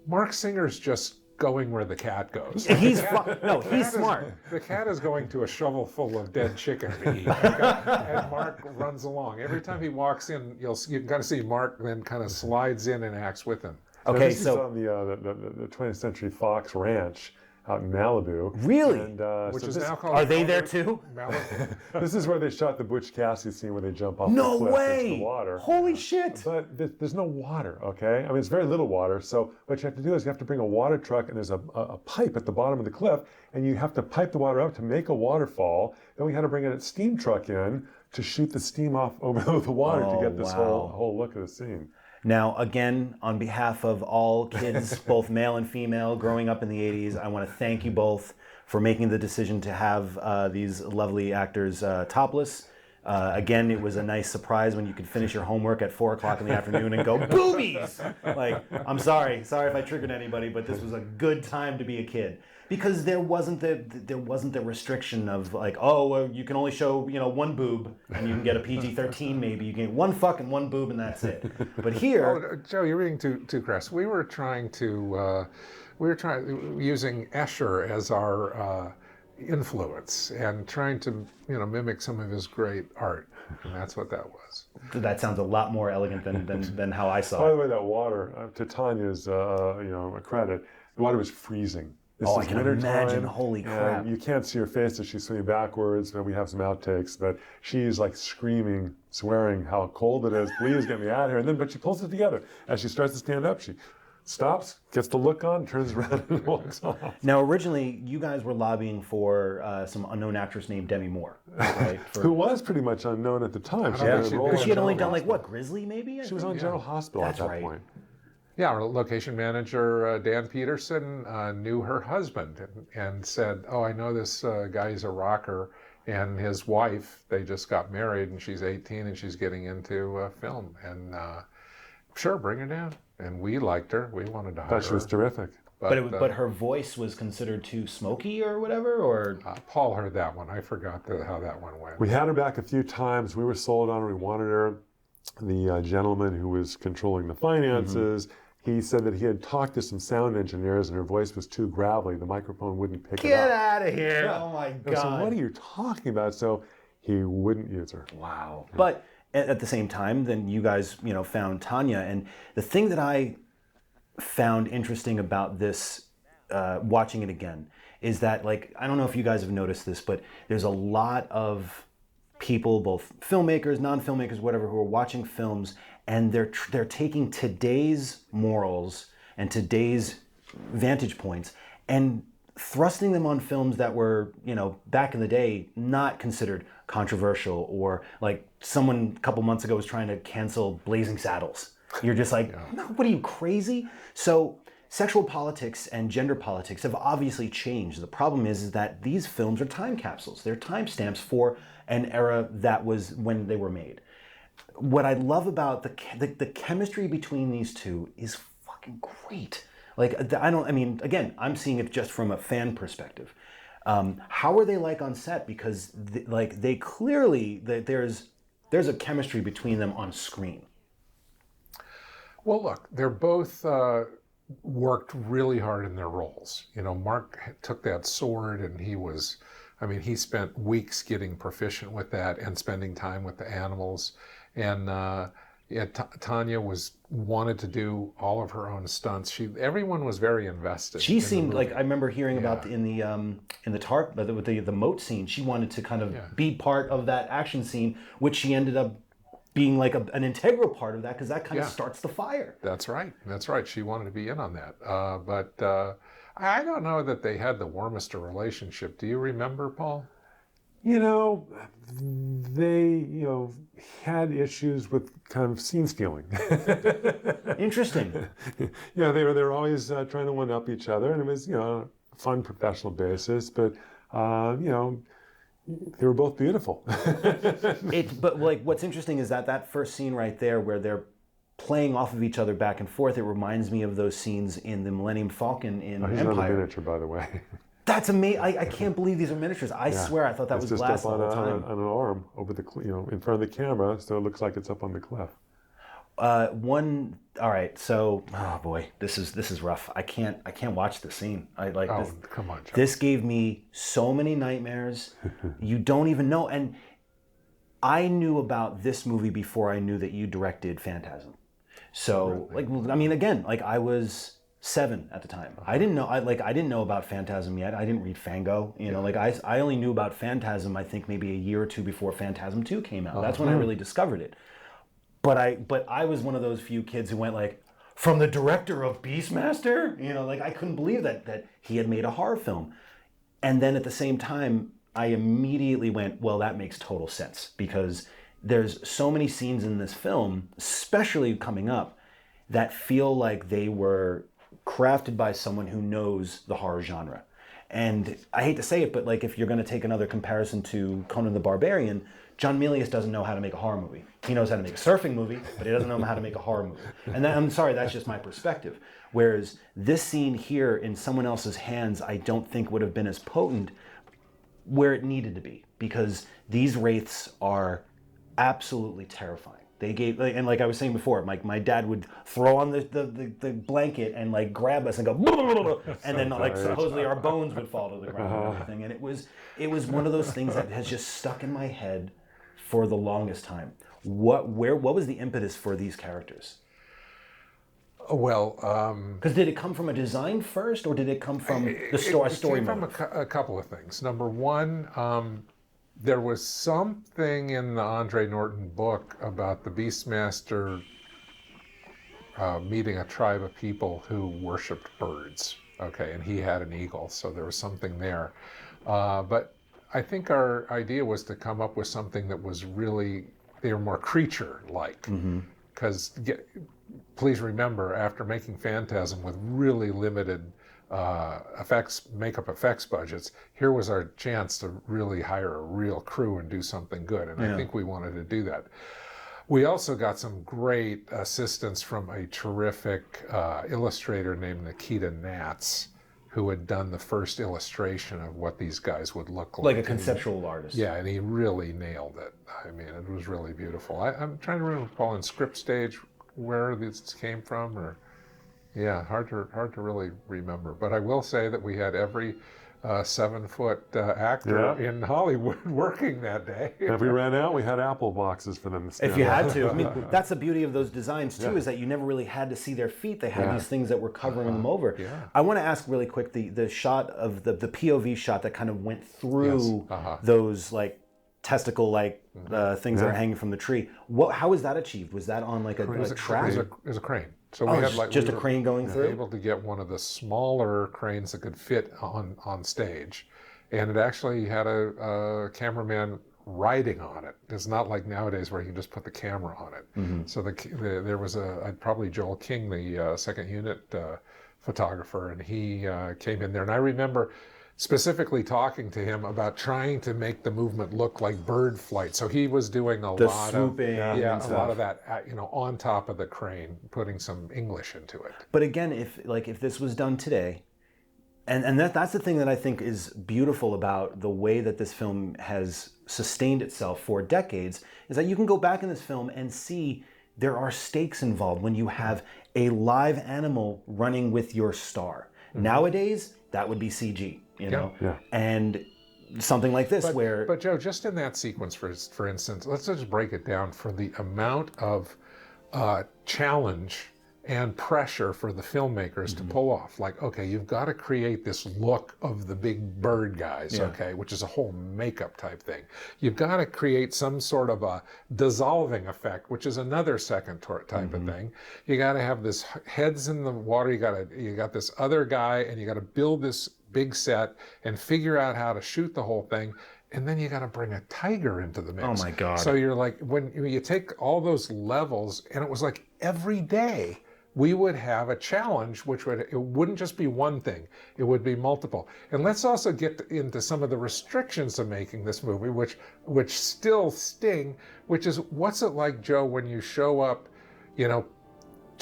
Mark Singer's just going where the cat goes. He's smart. The cat is going to a shovel full of dead chicken to eat, and Mark runs along. Every time he walks in, you can kind of see Mark then kind of slides in and acts with him. Okay, this is on the 20th Century Fox Ranch out in Malibu. Really? And, Which so is this, now called. Are they there too? Malibu. this is where they shot the Butch Cassidy scene where they jump off No the cliff way! into the water. Holy shit! But there's no water, okay? I mean, it's very little water. So what you have to do is you have to bring a water truck, and there's a pipe at the bottom of the cliff, and you have to pipe the water up to make a waterfall. Then we had to bring a steam truck in to shoot the steam off over the water to get this whole look of the scene. Now, again, on behalf of all kids, both male and female, growing up in the 80s, I want to thank you both for making the decision to have these lovely actors topless. Again, it was a nice surprise when you could finish your homework at 4 o'clock in the afternoon and go, boobies! Like, I'm sorry if I triggered anybody, but this was a good time to be a kid. Because there wasn't the restriction of like, oh, well, you can only show one boob and you can get a PG-13 maybe. You can get one fuck and one boob and that's it. But here, Joe, you're reading too crass. We were using Escher as our influence and trying to mimic some of his great art, and that's what that was. that sounds a lot more elegant than how I saw By it. the way, that water, to Tanya's a credit, the water was freezing. This is I can winter imagine. time, Holy crap. and you can't see her face as she's swimming backwards, but we have some outtakes, but she's like screaming, swearing how cold it is, please get me out of here. But she pulls it together. As she starts to stand up, she stops, gets the look on, turns around and walks off. Now, originally, you guys were lobbying for some unknown actress named Demi Moore, right? Who was pretty much unknown at the time. Yeah, Because she had only done like what, Grizzly maybe? She was on General Hospital That's at that right. point. Yeah, our location manager, Dan Peterson, knew her husband and said, oh, I know this guy's a rocker, and his wife, they just got married, and she's 18, and she's getting into film. And sure, bring her down. And we liked her. We wanted to hire her. Thought she was terrific. But her voice was considered too smoky or whatever, or Paul heard that one. I forgot how that one went. We had her back a few times. We were sold on her. We wanted her. The gentleman who was controlling the finances, he said that he had talked to some sound engineers and her voice was too gravelly. The microphone wouldn't pick it get up. out of here! Yeah. Oh my And god! so what are you talking about? So he wouldn't use her. Wow. But at the same time, then you guys, found Tanya, and the thing that I found interesting about this, watching it again, is that, like, I don't know if you guys have noticed this, but there's a lot of people, both filmmakers, non-filmmakers, whatever, who are watching films, and they're taking today's morals and today's vantage points and thrusting them on films that were, back in the day, not considered controversial, or like someone a couple months ago was trying to cancel Blazing Saddles. You're just like, no, what are you, crazy? So sexual politics and gender politics have obviously changed. The problem is that these films are time capsules. They're timestamps for an era that was when they were made. What I love about the chemistry between these two is fucking great. Like, again, I'm seeing it just from a fan perspective. How are they like on set? Because they clearly, there's a chemistry between them on screen. Well, look, they're both worked really hard in their roles. Mark took that sword and he spent weeks getting proficient with that and spending time with the animals. And Tanya wanted to do all of her own stunts. Everyone was very invested. She seemed like, I remember hearing about in the tarp, with the moat scene, she wanted to kind of be part of that action scene, which she ended up being like an integral part of that, because that kind of starts the fire. That's right. She wanted to be in on that. But I don't know that they had the warmest relationship. Do you remember, Paul? They, had issues with kind of scene stealing. Interesting. Yeah, they were always trying to one-up each other, and it was, a fun professional basis, but, they were both beautiful. But like, what's interesting is that first scene right there, where they're playing off of each other back and forth. It reminds me of those scenes in the Millennium Falcon in He's another Empire. miniature, by the way. That's amazing. I can't believe these are miniatures. I swear I thought that It's was just glass up the whole time. on an arm over the, in front of the camera, so it looks like it's up on the cliff. All right, so oh boy, this is rough. I can't watch the scene. Oh, come on, Joe. This gave me so many nightmares. You don't even know. And I knew about this movie before I knew that you directed Phantasm. So I mean, again, I was 7 at the time. I didn't know. I didn't know about Phantasm yet. I didn't read Fango. I only knew about Phantasm. I think maybe a year or two before Phantasm 2 came out. That's when I really discovered it. But I was one of those few kids who went from the director of Beastmaster? I couldn't believe that he had made a horror film. And then at the same time, I immediately went, well, that makes total sense, because there's so many scenes in this film, especially coming up, that feel like they were crafted by someone who knows the horror genre. And I hate to say it, but if you're going to take another comparison to Conan the Barbarian, John Milius doesn't know how to make a horror movie. He knows how to make a surfing movie, but he doesn't know how to make a horror movie. And I'm sorry, that's just my perspective. Whereas this scene here in someone else's hands, I don't think would have been as potent where it needed to be, because these wraiths are absolutely terrifying. They gave, and like I was saying before, my dad would throw on the blanket and grab us and go, and then supposedly our bones would fall to the ground and everything. And it was one of those things that has just stuck in my head for the longest time. What was the impetus for these characters? Well, because did it come from a design first, or did it come from the story? It came from a couple of things. Number one, there was something in the Andre Norton book about the Beastmaster meeting a tribe of people who worshipped birds. Okay, and he had an eagle, so there was something there. But I think our idea was to come up with something that was really, they were more creature-like. Because please remember, after making Phantasm with really limited makeup effects budgets, here was our chance to really hire a real crew and do something good. And I think we wanted to do that. We also got some great assistance from a terrific illustrator named Nikita Natz, who had done the first illustration of what these guys would look like. Like a conceptual artist. Yeah, and he really nailed it. I mean, it was really beautiful. I'm trying to remember, Paul, in script stage, where this came from, or hard to really remember. But I will say that we had every 7-foot actor in Hollywood working that day. And if we ran out, we had apple boxes for them to stand if you on. had to. I mean, that's the beauty of those designs too, is that you never really had to see their feet. They had these things that were covering them over. I want to ask really quick, the shot of the POV shot that kind of went through those testicle things that are hanging from the tree. How was that achieved? Was that on a track? It was a crane. So we had just a crane going through? Able to get one of the smaller cranes that could fit on stage, and it actually had a cameraman riding on it. It's not like nowadays where you can just put the camera on it. So there was probably Joel King, the second unit photographer, and he came in there. And I remember specifically talking to him about trying to make the movement look like bird flight. So he was doing a lot of that, on top of the crane, putting some English into it. But again, if this was done today, and that's the thing that I think is beautiful about the way that this film has sustained itself for decades, is that you can go back in this film and see there are stakes involved when you have a live animal running with your star. Nowadays, that would be CG. And something like this But Joe, just in that sequence, for instance, let's just break it down for the amount of challenge and pressure for the filmmakers to pull off. Okay, you've got to create this look of the big bird guys, which is a whole makeup type thing. You've got to create some sort of a dissolving effect, which is another second type of thing. You got to have this heads in the water. You got this other guy, and you got to build this big set and figure out how to shoot the whole thing. And then you got to bring a tiger into the mix. Oh my God. So you're when you take all those levels, and it was every day we would have a challenge, it wouldn't just be one thing, it would be multiple. And let's also get into some of the restrictions of making this movie, which still sting, which is, what's it like, Joe, when you show up,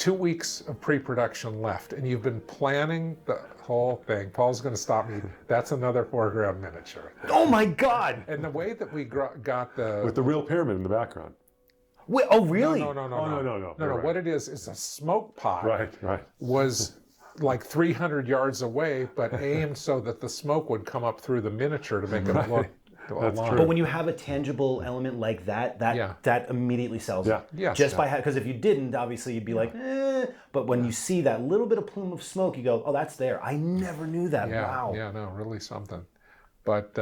2 weeks of pre-production left, and you've been planning the whole thing. Paul's going to stop me. That's another foreground miniature. Oh my God! And the way that we got the With the real pyramid in the background. Wait, oh really? no. No. Right. What it is a smoke pot. Right. Was like 300 yards away, but aimed so that the smoke would come up through the miniature to make it look. That's alive. true. But when you have a tangible element like that immediately sells it. Yes. Just by because if you didn't, obviously you'd be like, eh. But when you see that little bit of plume of smoke, you go, oh, that's there. I never knew that. Wow. Yeah, no, really something. But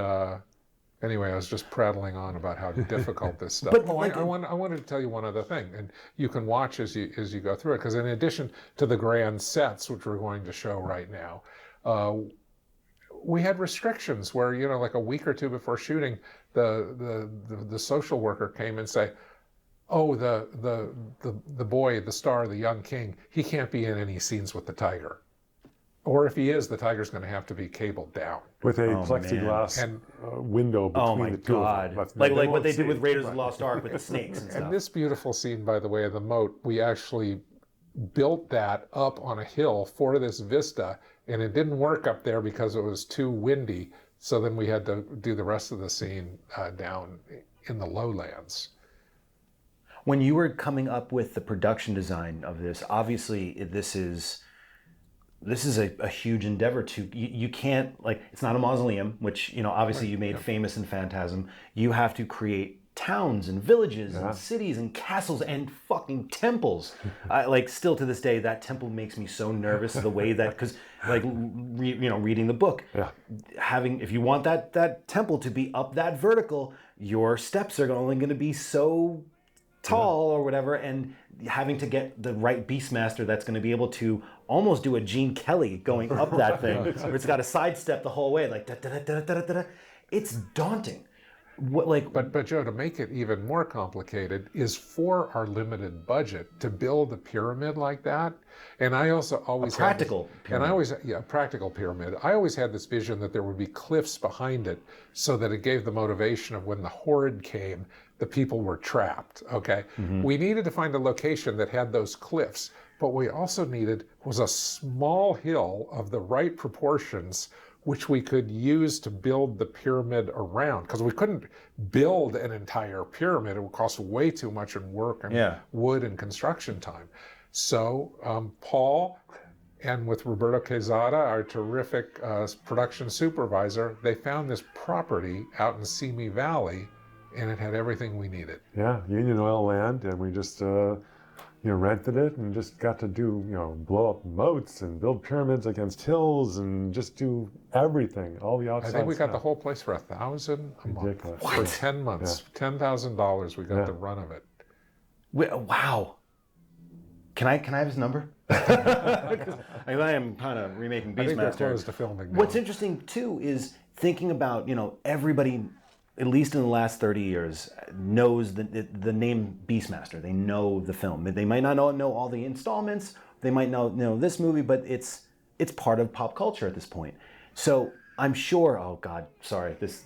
anyway, I was just prattling on about how difficult this stuff. But I wanted to tell you one other thing, and you can watch as you go through it, because in addition to the grand sets, which we're going to show right now, we had restrictions where, like a week or two before shooting, the social worker came and say, oh, the boy, the star, the young king, he can't be in any scenes with the tiger. Or if he is, the tiger's going to have to be cabled down. With a plexiglass window between the two of them. Like what they did with Raiders of the Lost Ark with the snakes and stuff. And this beautiful scene, by the way, of the moat, we actually built that up on a hill for this vista, and it didn't work up there because it was too windy. So then we had to do the rest of the scene down in the lowlands. When you were coming up with the production design of this, obviously this is a huge endeavor. You can't, like, it's not a mausoleum, which obviously you made famous in Phantasm. You have to create towns and villages and cities and castles and fucking temples. Still to this day, that temple makes me so nervous, the way that, because reading the book, if you want that temple to be up that vertical, your steps are only going to be so tall or whatever, and having to get the right Beastmaster that's going to be able to almost do a Gene Kelly going up that thing, where it's got to sidestep the whole way, like da-da-da-da-da-da-da. It's daunting. But Joe, to make it even more complicated, is for our limited budget to build a pyramid like that. And I also always practical pyramid. I always had this vision that there would be cliffs behind it, so that it gave the motivation of when the horde came, the people were trapped. Okay, we needed to find a location that had those cliffs, but we also needed was a small hill of the right proportions, which we could use to build the pyramid around, because we couldn't build an entire pyramid. It would cost way too much in work and wood and construction time. So Paul, and with Roberto Quezada, our terrific production supervisor, they found this property out in Simi Valley, and it had everything we needed. Yeah, Union Oil land, and we just rented it and just got to do, blow up moats and build pyramids against hills and just do everything, all the outside I think we got stuff. the whole place for $1,000 a month. What? For 10 months, $10,000 we got the run of it. Wow. Can I have his number? Because I am kind of remaking Beastmaster. I think they're close to filming now. What's interesting too is thinking about, everybody, at least in the last 30 years, knows the name Beastmaster. They know the film. They might not know all the installments. They might know this movie, but it's part of pop culture at this point. So I'm sure. Oh God, sorry. This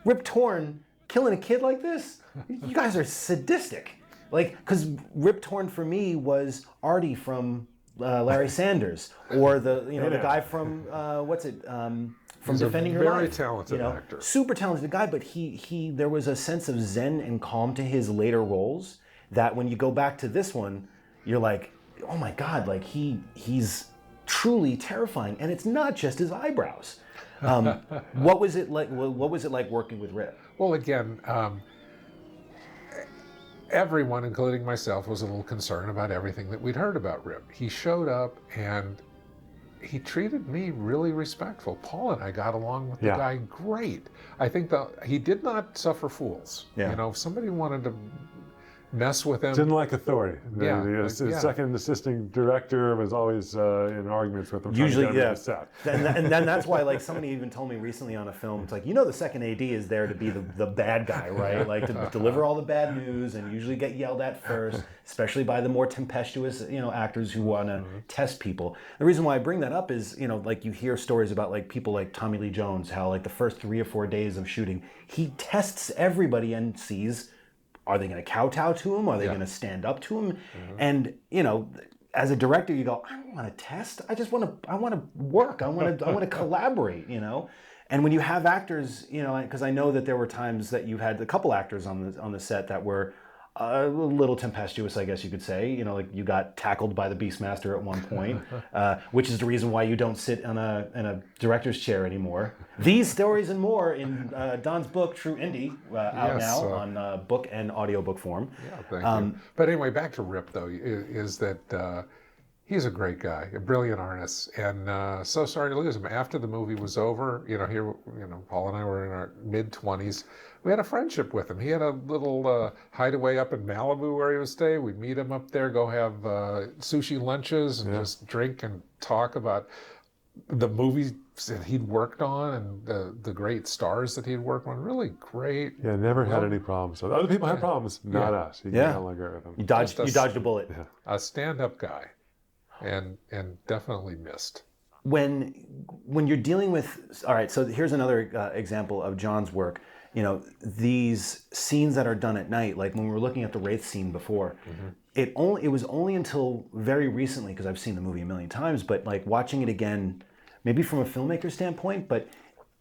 Rip Torn killing a kid like this. You guys are sadistic. Because Rip Torn for me was Artie from Larry Sanders, or the guy from from He's Defending Your a Life. very talented actor. Super talented guy, but he there was a sense of zen and calm to his later roles that when you go back to this one, you're like, oh my God, he's truly terrifying, and it's not just his eyebrows. What was it like? What was it like working with Rip? Well, again, everyone, including myself, was a little concerned about everything that we'd heard about Rip. He showed up and he treated me really respectful. Paul and I got along with the guy great. I think he did not suffer fools. If somebody wanted to mess with him. Didn't like authority. The second assistant director was always in arguments with him. Usually, and then that's why, somebody even told me recently on a film, it's like, the second AD is there to be the bad guy, right? To deliver all the bad news and usually get yelled at first, especially by the more tempestuous, actors who want to test people. The reason why I bring that up is, you hear stories about people like Tommy Lee Jones, how the first 3 or 4 days of shooting, he tests everybody and sees are they going to kowtow to him? Are they going to stand up to him? And as a director, you go, I don't want to test. I want to work. I want to collaborate. And when you have actors, because I know that there were times that you had a couple actors on the set that were a little tempestuous, I guess you could say. Like you got tackled by the Beastmaster at one point, which is the reason why you don't sit in a director's chair anymore. These stories and more in Don's book, True Indie, out now on book and audiobook form. Yeah, thank you. But anyway, back to Rip though, is that he's a great guy, a brilliant artist, and so sorry to lose him. After the movie was over, Paul and I were in our mid-20s. We had a friendship with him. He had a little hideaway up in Malibu where he was staying. We'd meet him up there, go have sushi lunches, and just drink and talk about the movies that he'd worked on and the great stars that he'd worked on. Really great. Yeah, never had any problems. So other people had problems, not us. You can't agree with him. You dodged a bullet. Yeah. A stand-up guy, and definitely missed. When you're dealing with, all right, so here's another example of John's work. These scenes that are done at night, like when we were looking at the Wraith scene before, it was only until very recently, because I've seen the movie a million times, but like watching it again, maybe from a filmmaker standpoint, but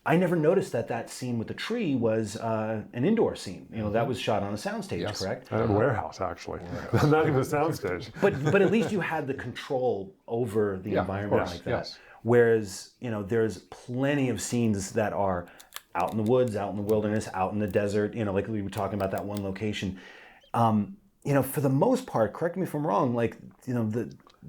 I never noticed that scene with the tree was an indoor scene. That was shot on a soundstage, correct? At a warehouse, actually. Not even a soundstage. But at least you had the control over the environment like that. Yes. Whereas, there's plenty of scenes that are out in the woods, out in the wilderness, out in the desert, like we were talking about that one location. For the most part, correct me if I'm wrong, like,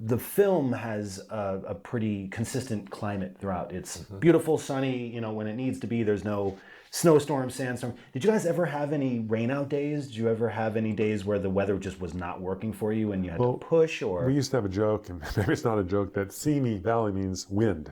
the film has a pretty consistent climate throughout. It's beautiful, sunny, when it needs to be. There's no snowstorm, sandstorm. Did you guys ever have any rainout days? Did you ever have any days where the weather just was not working for you and you had to push? Or we used to have a joke, and maybe it's not a joke, that Simi Valley means wind.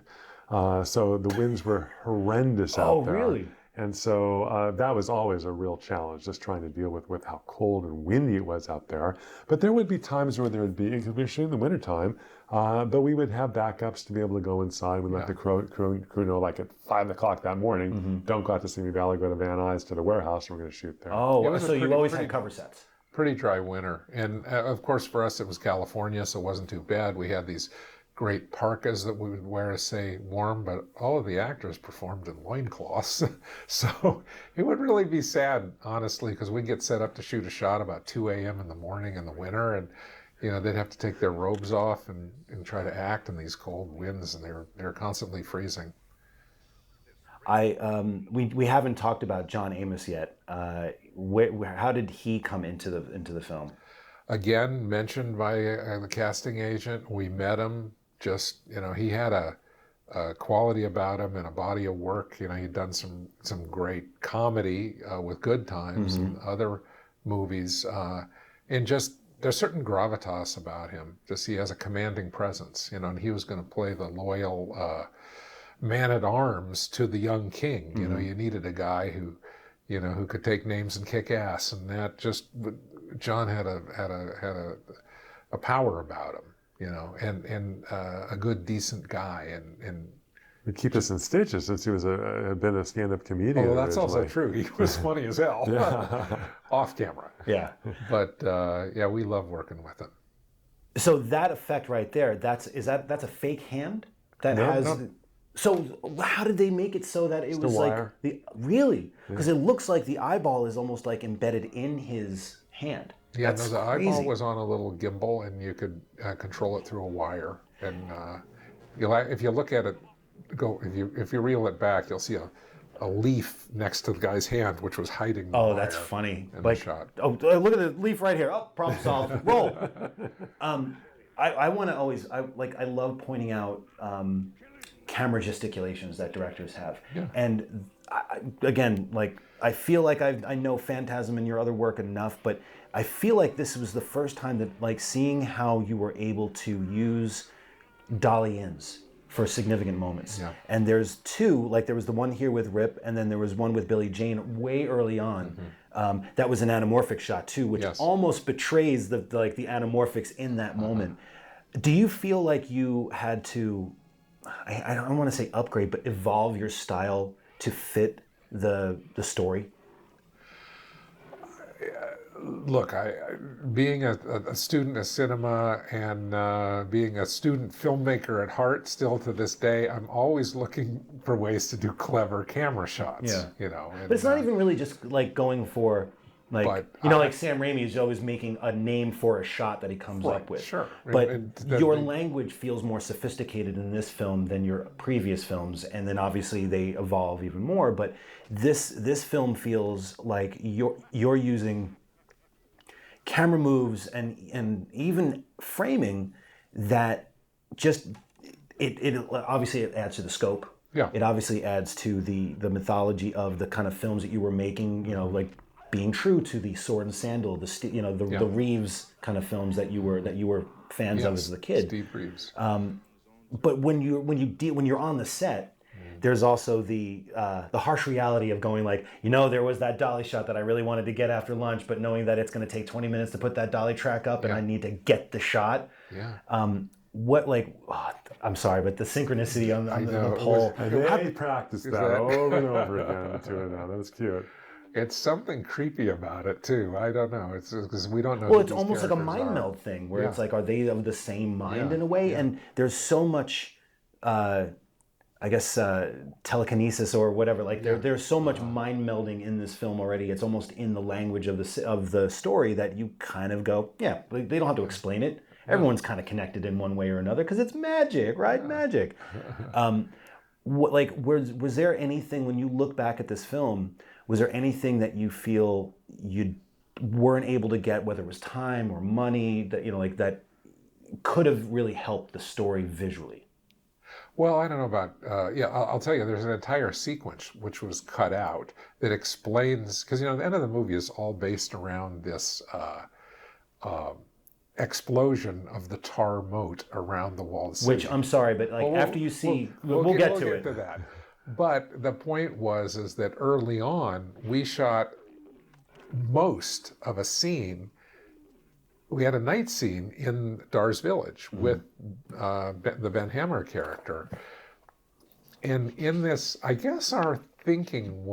So the winds were horrendous out there. Oh, really? And so that was always a real challenge, just trying to deal with how cold and windy it was out there. But there would be times where there would be, because we were shooting in the wintertime, but we would have backups to be able to go inside. We'd let the crew know, like at 5 o'clock that morning, don't go out to Simi Valley, go to Van Nuys to the warehouse, and we're going to shoot there. Oh, so you always had cover sets. Pretty dry winter. And of course, for us, it was California, so it wasn't too bad. We had these great parkas that we would wear to stay warm, but all of the actors performed in loincloths. So it would really be sad, honestly, because we'd get set up to shoot a shot about 2 a.m. in the morning in the winter, and they'd have to take their robes off and try to act in these cold winds, and they're constantly freezing. We haven't talked about John Amos yet. How did he come into the film? Again, mentioned by the casting agent. We met him. Just, he had a quality about him and a body of work. He'd done some great comedy with Good Times and other movies. And just, there's certain gravitas about him. Just, he has a commanding presence, and he was going to play the loyal man-at-arms to the young king. You needed a guy who could take names and kick ass, and that just, John had a power about him. And a good, decent guy, and He'd keep us in stitches since he had been a stand-up comedian. Oh, well, that's also true. He was funny as hell, off camera. Yeah, but we love working with him. So that effect right there, that's a fake hand that No. So how did they make it so that it was wire. like really? Because it looks like the eyeball is almost like embedded in his hand. Yeah, That's the crazy. eyeball was on a little gimbal, and you could control it through a wire. And if you look at it, if you reel it back, you'll see a leaf next to the guy's hand, which was hiding the Oh, wire that's funny. in the shot. Oh, look at the leaf right here. Oh, problem solved. Roll. I want to always, I love pointing out camera gesticulations that directors have. Yeah. And again, I feel like I know Phantasm and your other work enough, but I feel like this was the first time that, seeing how you were able to use dolly-ins for significant moments. Yeah. And there's two, there was the one here with Rip, and then there was one with Billie Jane way early on. That was an anamorphic shot too, which almost betrays the anamorphics in that moment. Do you feel like you had to, I don't want to say upgrade, but evolve your style to fit the story? Look, being a student of cinema and being a student filmmaker at heart, still to this day, I'm always looking for ways to do clever camera shots. Yeah. You know, and, But it's not even really just like going for like But like Sam Raimi is always making a name for a shot that he comes up with. sure. But And your language feels more sophisticated in this film than your previous films, and then obviously they evolve even more. But this film feels like you're using camera moves and even framing that just it obviously it adds to the scope. Yeah. It obviously adds to the mythology of the kind of films that you were making, you know, like being true to the Sword and Sandal, the Reeves kind of films that you were fans of as a kid. Steve Reeves. But when you're on the set, there's also the harsh reality of going like, you know, there was that dolly shot that I really wanted to get after lunch, but knowing that it's going to take 20 minutes to put that dolly track up and I need to get the shot. Yeah. I'm sorry, but the synchronicity on the pole. They practiced that over and over again, the two of them. That was cute. It's something creepy about it too. I don't know. It's because we don't know. Well, who it's these almost like a characters mind are. meld thing where it's Yeah. like, are they of the same mind Yeah, in a way? yeah. And there's so much, I guess, telekinesis or whatever. Like there's so much mind melding in this film already. It's almost in the language of the story that you kind of go, yeah. Like, they don't have to explain it. Everyone's kind of connected in one way or another because it's magic, right? Magic. Was there anything when you look back at this film? Was there anything that you feel you weren't able to get, whether it was time or money, that that could have really helped the story visually? Well, I don't know about. I'll tell you. There's an entire sequence which was cut out that explains because the end of the movie is all based around this explosion of the tar moat around the wall of the city. Which I'm sorry, but after you see, we'll get to it. To that. But the point is that early on we shot most of a scene. We had a night scene in Dar's village with the Ben Hammer character, and in this, I guess our thinking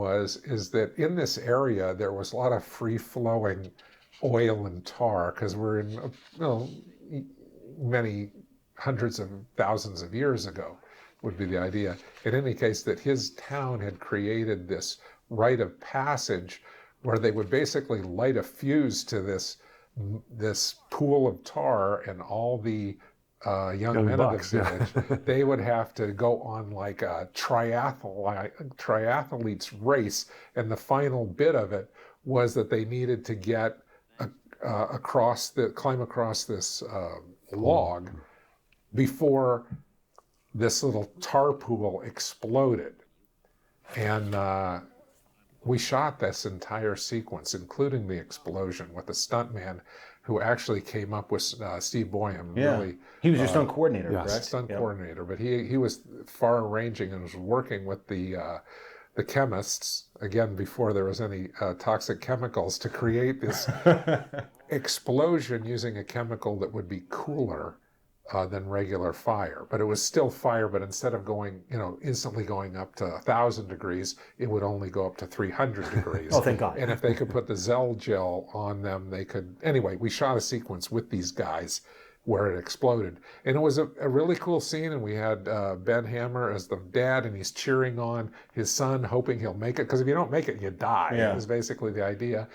is that in this area there was a lot of free flowing oil and tar because we're in many hundreds of thousands of years ago would be the idea. In any case, that his town had created this rite of passage where they would basically light a fuse to this pool of tar, and all the young men bucks, of the village, they would have to go on like a triathlete's race, and the final bit of it was that they needed to get climb across this log before this little tar pool exploded. And we shot this entire sequence, including the explosion, with a stuntman who actually came up with Steve Boyum. Yeah. Really, He was your stunt coordinator, yes. correct? stunt coordinator, but he was far-ranging and was working with the chemists, again, before there was any toxic chemicals, to create this explosion using a chemical that would be cooler than regular fire. But it was still fire, but instead of going, instantly going up to 1,000 degrees, it would only go up to 300 degrees. Oh, thank God. And if they could put the Zell gel on them, they could. Anyway, we shot a sequence with these guys where it exploded. And it was a really cool scene, and we had Ben Hammer as the dad, and he's cheering on his son, hoping he'll make it, because if you don't make it, you die. Yeah. That was basically the idea.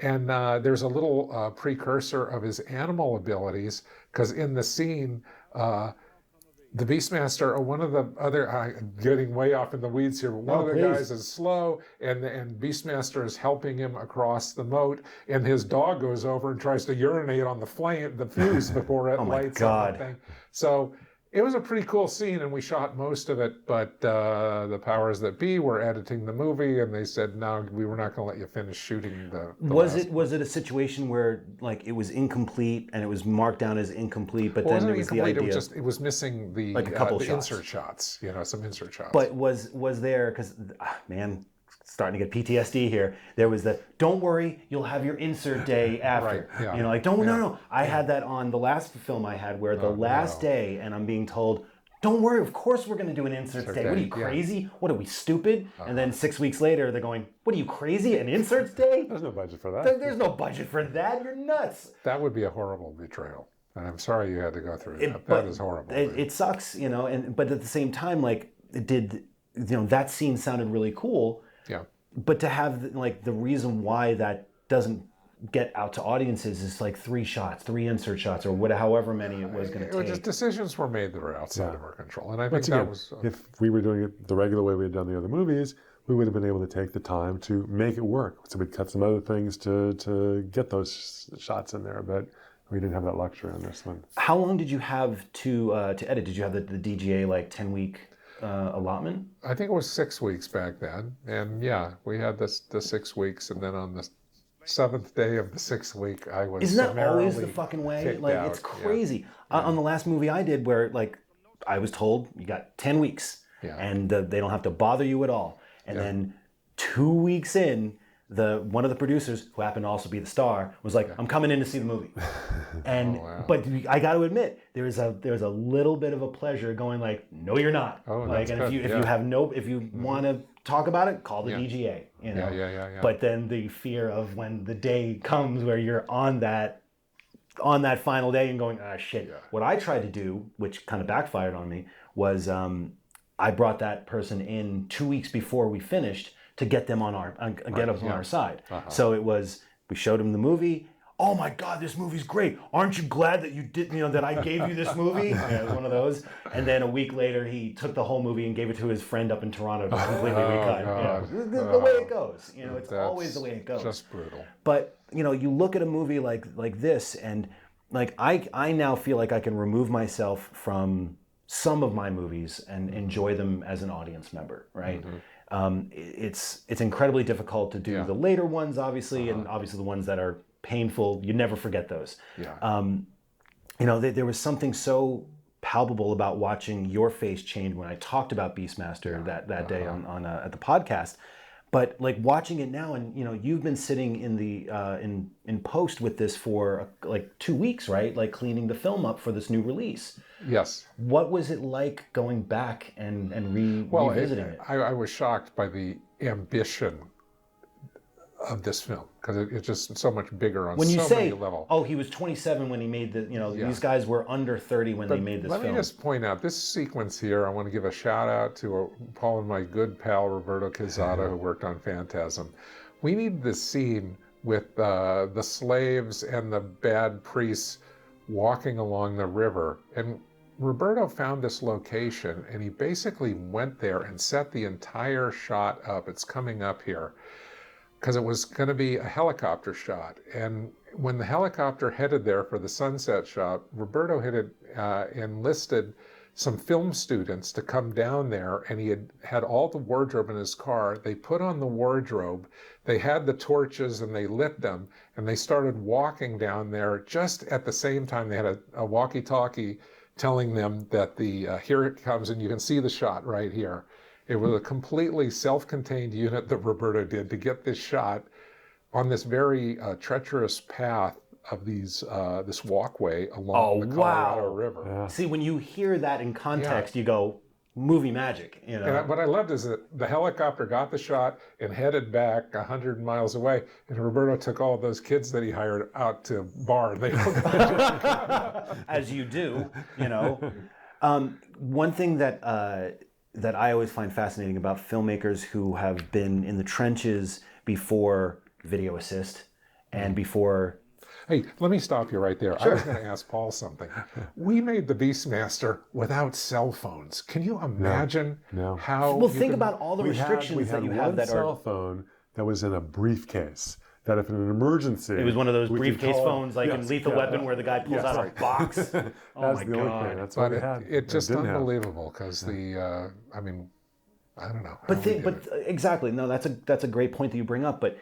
And there's a little precursor of his animal abilities, because in the scene, the Beastmaster, or one of the other, getting way off in the weeds here, but one of the guys is slow, and Beastmaster is helping him across the moat, and his dog goes over and tries to urinate on the fuse before it lights up the thing. So it was a pretty cool scene, and we shot most of it, but the powers that be were editing the movie, and they said, no, we were not going to let you finish shooting the Was it a situation where it was incomplete and it was marked down as incomplete, but then there was the idea? It was missing the a couple shots. insert shots, some insert shots. But was there, because, man, starting to get PTSD here, there was the, don't worry, you'll have your insert day after. Right, yeah. No. I had that on the last film I had where the last day, and I'm being told, don't worry, of course we're going to do an inserts day. What are you, crazy? What are we, stupid? And then 6 weeks later, they're going, what are you, crazy? An inserts day? There's no budget for that. There's no budget for that. You're nuts. That would be a horrible betrayal. And I'm sorry you had to go through that. That is horrible. It sucks, but at the same time, like, that scene sounded really cool. Yeah. But to have, like, the reason why that doesn't get out to audiences is like 3 shots, 3 insert shots, or however many it was going to take. Just decisions were made that are outside of our control, and I think again, that was. If we were doing it the regular way we had done the other movies, we would have been able to take the time to make it work. So we'd cut some other things to get those shots in there, but we didn't have that luxury on this one. How long did you have to edit? Did you have the DGA like 10-week allotment? I think it was 6 weeks back then, and yeah, we had the 6 weeks, and then on the 7th day of the 6th week, I was. Isn't that always the fucking way? Like, it's crazy. Yeah. On the last movie I did, where like I was told you got 10 weeks, and they don't have to bother you at all, and then 2 weeks in, one of the producers, who happened to also be the star, was like, "I'm coming in to see the movie," and but I got to admit, there's a little bit of a pleasure going like, "No, you're not." Like, and if you want to talk about it, call the DGA. Yeah. But then the fear of when the day comes where you're on that final day and going, ah, shit. Yeah. What I tried to do, which kind of backfired on me, was I brought that person in 2 weeks before we finished to get them on our side. Uh-huh. So it was, we showed him the movie. Oh my God, this movie's great. Aren't you glad that you did, that I gave you this movie? It was one of those. And then a week later, he took the whole movie and gave it to his friend up in Toronto to completely recut. The way it goes. It's always the way it goes. Just brutal. But, you look at a movie like this, and like I now feel like I can remove myself from some of my movies and enjoy them as an audience member, right? Mm-hmm. It's incredibly difficult to do the later ones, obviously, and obviously the ones that are painful. You never forget those. Yeah. There was something so palpable about watching your face change when I talked about Beastmaster that day on at the podcast. But like watching it now, and you've been sitting in the in post with this for like 2 weeks, right? Like cleaning the film up for this new release. Yes. What was it like going back and revisiting it? I was shocked by the ambition of this film, because it's just so much bigger on many levels. Oh, he was 27 when he made these guys were under 30 when they made this film. Let me just point out, this sequence here, I want to give a shout out to Paul and my good pal, Roberto Quezada, who worked on Phantasm. We need this scene with the slaves and the bad priests walking along the river. And Roberto found this location, and he basically went there and set the entire shot up. It's coming up here, because it was going to be a helicopter shot. And when the helicopter headed there for the sunset shot, Roberto had enlisted some film students to come down there, and he had all the wardrobe in his car. They put on the wardrobe, they had the torches, and they lit them, and they started walking down there. Just at the same time, they had a walkie-talkie telling them that here it comes, and you can see the shot right here. It was a completely self-contained unit that Roberto did to get this shot on this very treacherous path of this walkway along the Colorado River. Yeah. See, when you hear that in context, you go, movie magic. And what I loved is that the helicopter got the shot and headed back 100 miles away, and Roberto took all of those kids that he hired out to bar. They as you do, One thing that I always find fascinating about filmmakers who have been in the trenches before video assist and before... Hey, let me stop you right there. Sure. I was going to ask Paul something. We made the Beastmaster without cell phones. Can you imagine how... Well, think about all the restrictions that you have that are... We had one cell phone that was in a briefcase. That if in an emergency... It was one of those briefcase phones like in Lethal Weapon where the guy pulls out a box. Oh my God. That's what we had. It's just unbelievable, because I don't know. But exactly. No, that's a great point that you bring up. But,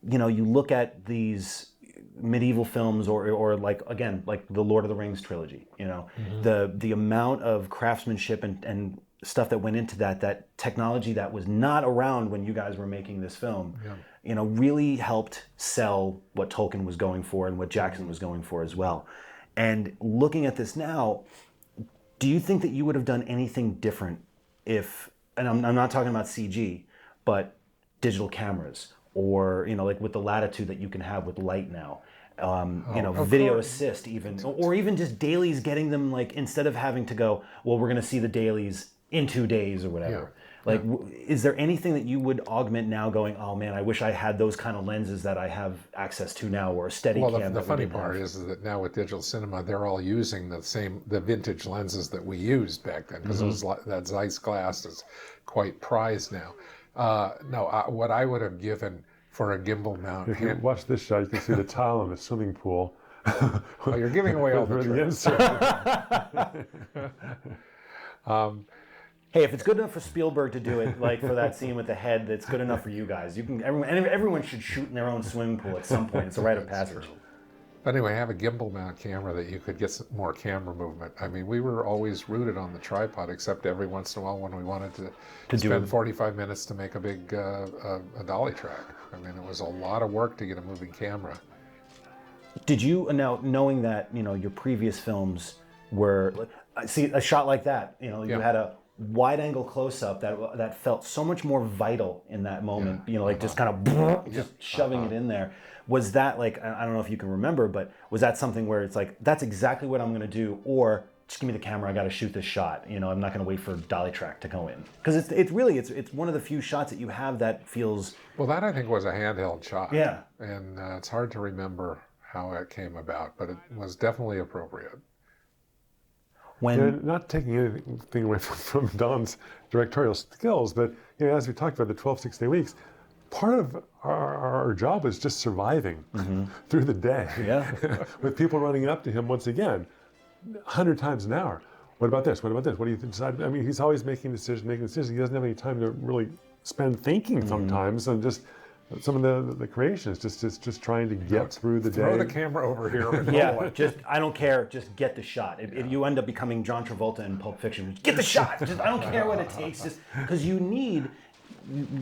you look at these medieval films or like, again, like the Lord of the Rings trilogy, the amount of craftsmanship and stuff that went into that technology that was not around when you guys were making this film. Yeah. Really helped sell what Tolkien was going for and what Jackson was going for as well. And looking at this now, Do you think that you would have done anything different if, and I'm not talking about CG, but digital cameras, or like with the latitude that you can have with light now, video assist even, or even just dailies, getting them, like, instead of having to go, well, we're going to see the dailies in 2 days or whatever. Like, is there anything that you would augment now, going, oh man, I wish I had those kind of lenses that I have access to now, or a steady cam? Well, the funny part is that now with digital cinema, they're all using the vintage lenses that we used back then, because that Zeiss glass is quite prized now. What I would have given for a gimbal mount. If you watch this shot, you can see the tile in the swimming pool. Oh, you're giving away all the tricks. Hey, if it's good enough for Spielberg to do it, like for that scene with the head, that's good enough for you guys. You can. Everyone should shoot in their own swimming pool at some point. It's a rite of passage. But anyway, have a gimbal mount camera that you could get some more camera movement. I mean, we were always rooted on the tripod, except every once in a while when we wanted to spend 45 minutes to make a big a dolly track. I mean, it was a lot of work to get a moving camera. Did you, now knowing that your previous films were, see a shot like that, you had a wide angle close up that felt so much more vital in that moment, just kind of just shoving it in there. Was that, like, I don't know if you can remember, but was that something where it's like, that's exactly what I'm going to do, or just give me the camera, I got to shoot this shot, I'm not going to wait for dolly track to go in? Because it's really one of the few shots that you have that feels... Well, that I think was a handheld shot. Yeah. And it's hard to remember how it came about, but it was definitely appropriate. Not taking anything away from Don's directorial skills, but as we talked about the 12 6-day weeks, part of our job is just surviving through the day. Yeah. With people running up to him once again, 100 times an hour. What about this? What about this? What do you decide? I mean, he's always making decisions. He doesn't have any time to really spend thinking sometimes, and just some of the creation is just trying to get through the day. Throw the camera over here. And I don't care. Just get the shot. If you end up becoming John Travolta in Pulp Fiction, get the shot. I don't care what it takes. Just because you need,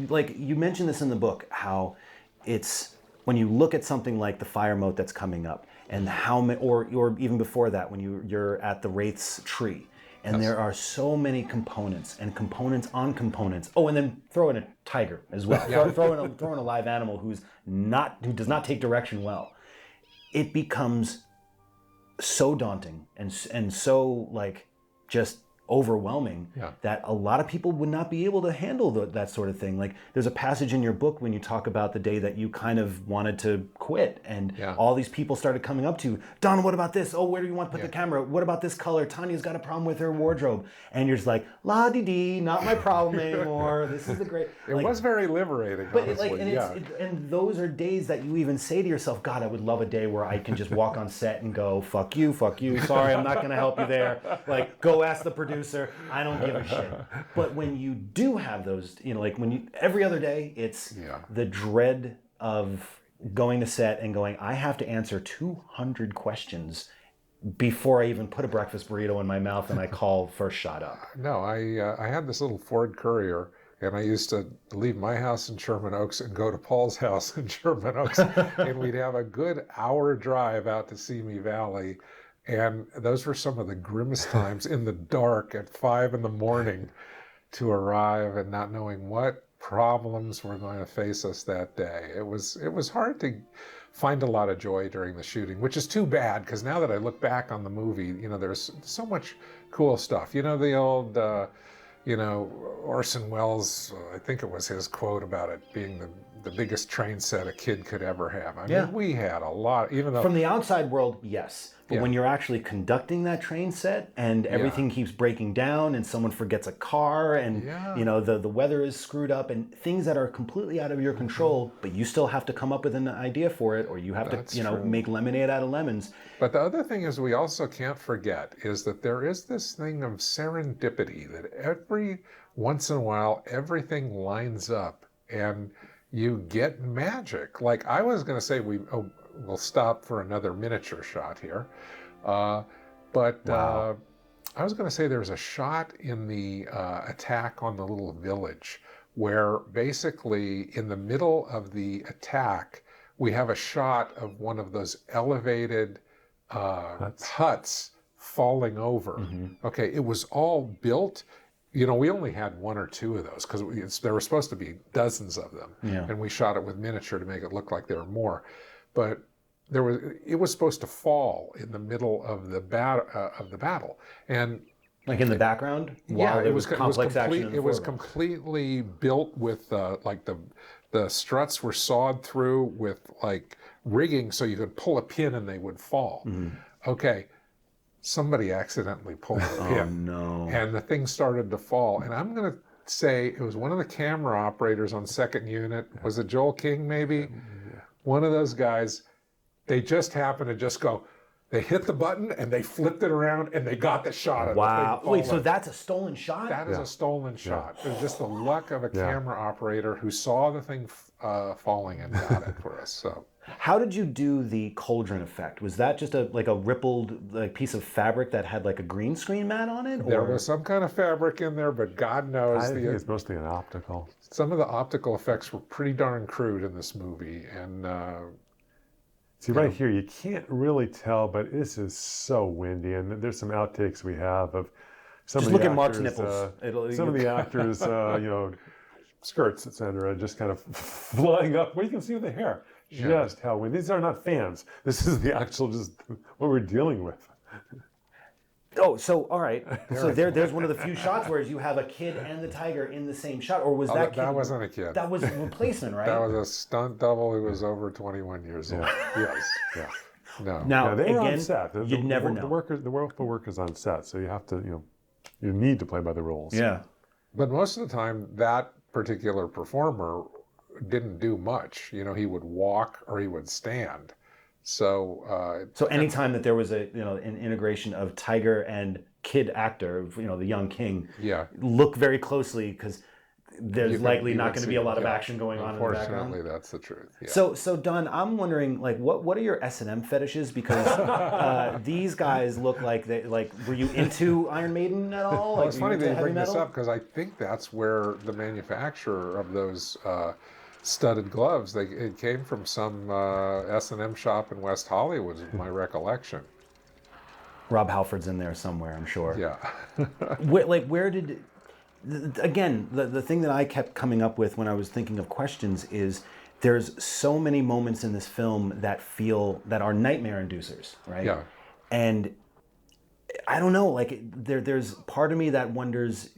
like you mentioned this in the book, how it's when you look at something like the fire moat that's coming up, and how many, or even before that, when you're at the Wraith's tree. And there are so many components and components on components. Oh, and then throw in a tiger as well. Throw in a live animal who does not take direction well. It becomes so daunting and so, like, just overwhelming that a lot of people would not be able to handle that sort of thing. Like, there's a passage in your book when you talk about the day that you kind of wanted to quit, and all these people started coming up to you. Don, what about this? Oh, where do you want to put the camera? What about this color? Tanya's got a problem with her wardrobe. And you're just like, la di di, not my problem anymore. This is the great. It was very liberating, but honestly. And those are days that you even say to yourself, God, I would love a day where I can just walk on set and go, fuck you, sorry, I'm not going to help you there. Like, go ask the producer. I don't give a shit. But when you do have those, like when you, every other day, it's the dread of going to set and going, I have to answer 200 questions before I even put a breakfast burrito in my mouth and I call first shot up. No, I had this little Ford Courier, and I used to leave my house in Sherman Oaks and go to Paul's house in Sherman Oaks, and we'd have a good hour drive out to Simi Valley. And those were some of the grimmest times in the dark at 5 a.m. to arrive and not knowing what problems were going to face us that day. It was hard to find a lot of joy during the shooting, which is too bad, because now that I look back on the movie, there's so much cool stuff. The old, Orson Welles, I think it was his quote about it being the biggest train set a kid could ever have. I mean, we had a lot, even though... From the outside world, yes. But when you're actually conducting that train set and everything keeps breaking down and someone forgets a car and, the weather is screwed up and things that are completely out of your control, but you still have to come up with an idea for it, or you have to, make lemonade out of lemons. But the other thing is we also can't forget is that there is this thing of serendipity, that every once in a while, everything lines up and you get magic. Like, I was going to say we'll stop for another miniature shot here. I was going to say there's a shot in the attack on the little village where basically in the middle of the attack, we have a shot of one of those elevated huts falling over. Okay, it was all built. You know, we only had one or two of those because there were supposed to be dozens of them, and we shot it with miniature to make it look like there were more. But it was supposed to fall in the middle of the battle, and Like in the background, yeah, while there was complex action in the it was foreground. completely built with like the struts were sawed through with like rigging so you could pull a pin and they would fall. Okay, somebody accidentally pulled a pin. Oh no! And the thing started to fall. And I'm going to say it was one of the camera operators on second unit. Was it Joel King, maybe? One of those guys. They just happened to just go. They hit the button and they flipped it around and they got the shot of Wow! the thing Wait, so falling. that's a stolen shot? That is a stolen shot. It was just the luck of a camera operator who saw the thing falling and got it for us. So. How did you do the cauldron effect? Was that just a rippled piece of fabric that had like a green screen mat on it? There or? was some kind of fabric in there, but God knows I think it's mostly an optical. some of the optical effects were pretty darn crude in this movie. And See, right here, you can't really tell, but this is so windy. And there's some outtakes we have of some Just of the look at Mark's actors, nipples. some of the actors, skirts, etc., just kind of flying up. Well, you can see with the hair. Just how windy. These are not fans. This is the actual, just what we're dealing with. Oh, so all right. So there's one of the few shots where you have a kid and the tiger in the same shot, or was that kid? that wasn't a kid. That was a replacement, right? That was a stunt double who was over 21 years old. Yes. Yeah. No. Now They were on again, set. you'd never the know. workers on set, so you have to, you need to play by the rules. Yeah. But most of the time, that particular performer didn't do much. You know, he would walk or he would stand. So anytime that there was an integration of tiger and kid actor, the young king, look very closely because there's likely not going to be a lot of action going on in the background. Unfortunately, that's the truth. Yeah. So Don, I'm wondering, what are your S&M fetishes? Because these guys look like were you into Iron Maiden at all? Well, it's funny that you bring metal? this up because I think that's where the manufacturer of those studded gloves, it came from some S&M shop in West Hollywood, is my recollection. Rob Halford's in there somewhere, I'm sure. Yeah. Where did... Again, the thing that I kept coming up with when I was thinking of questions is there's so many moments in this film that are nightmare inducers, right? Yeah. And I don't know, there's part of me that wonders,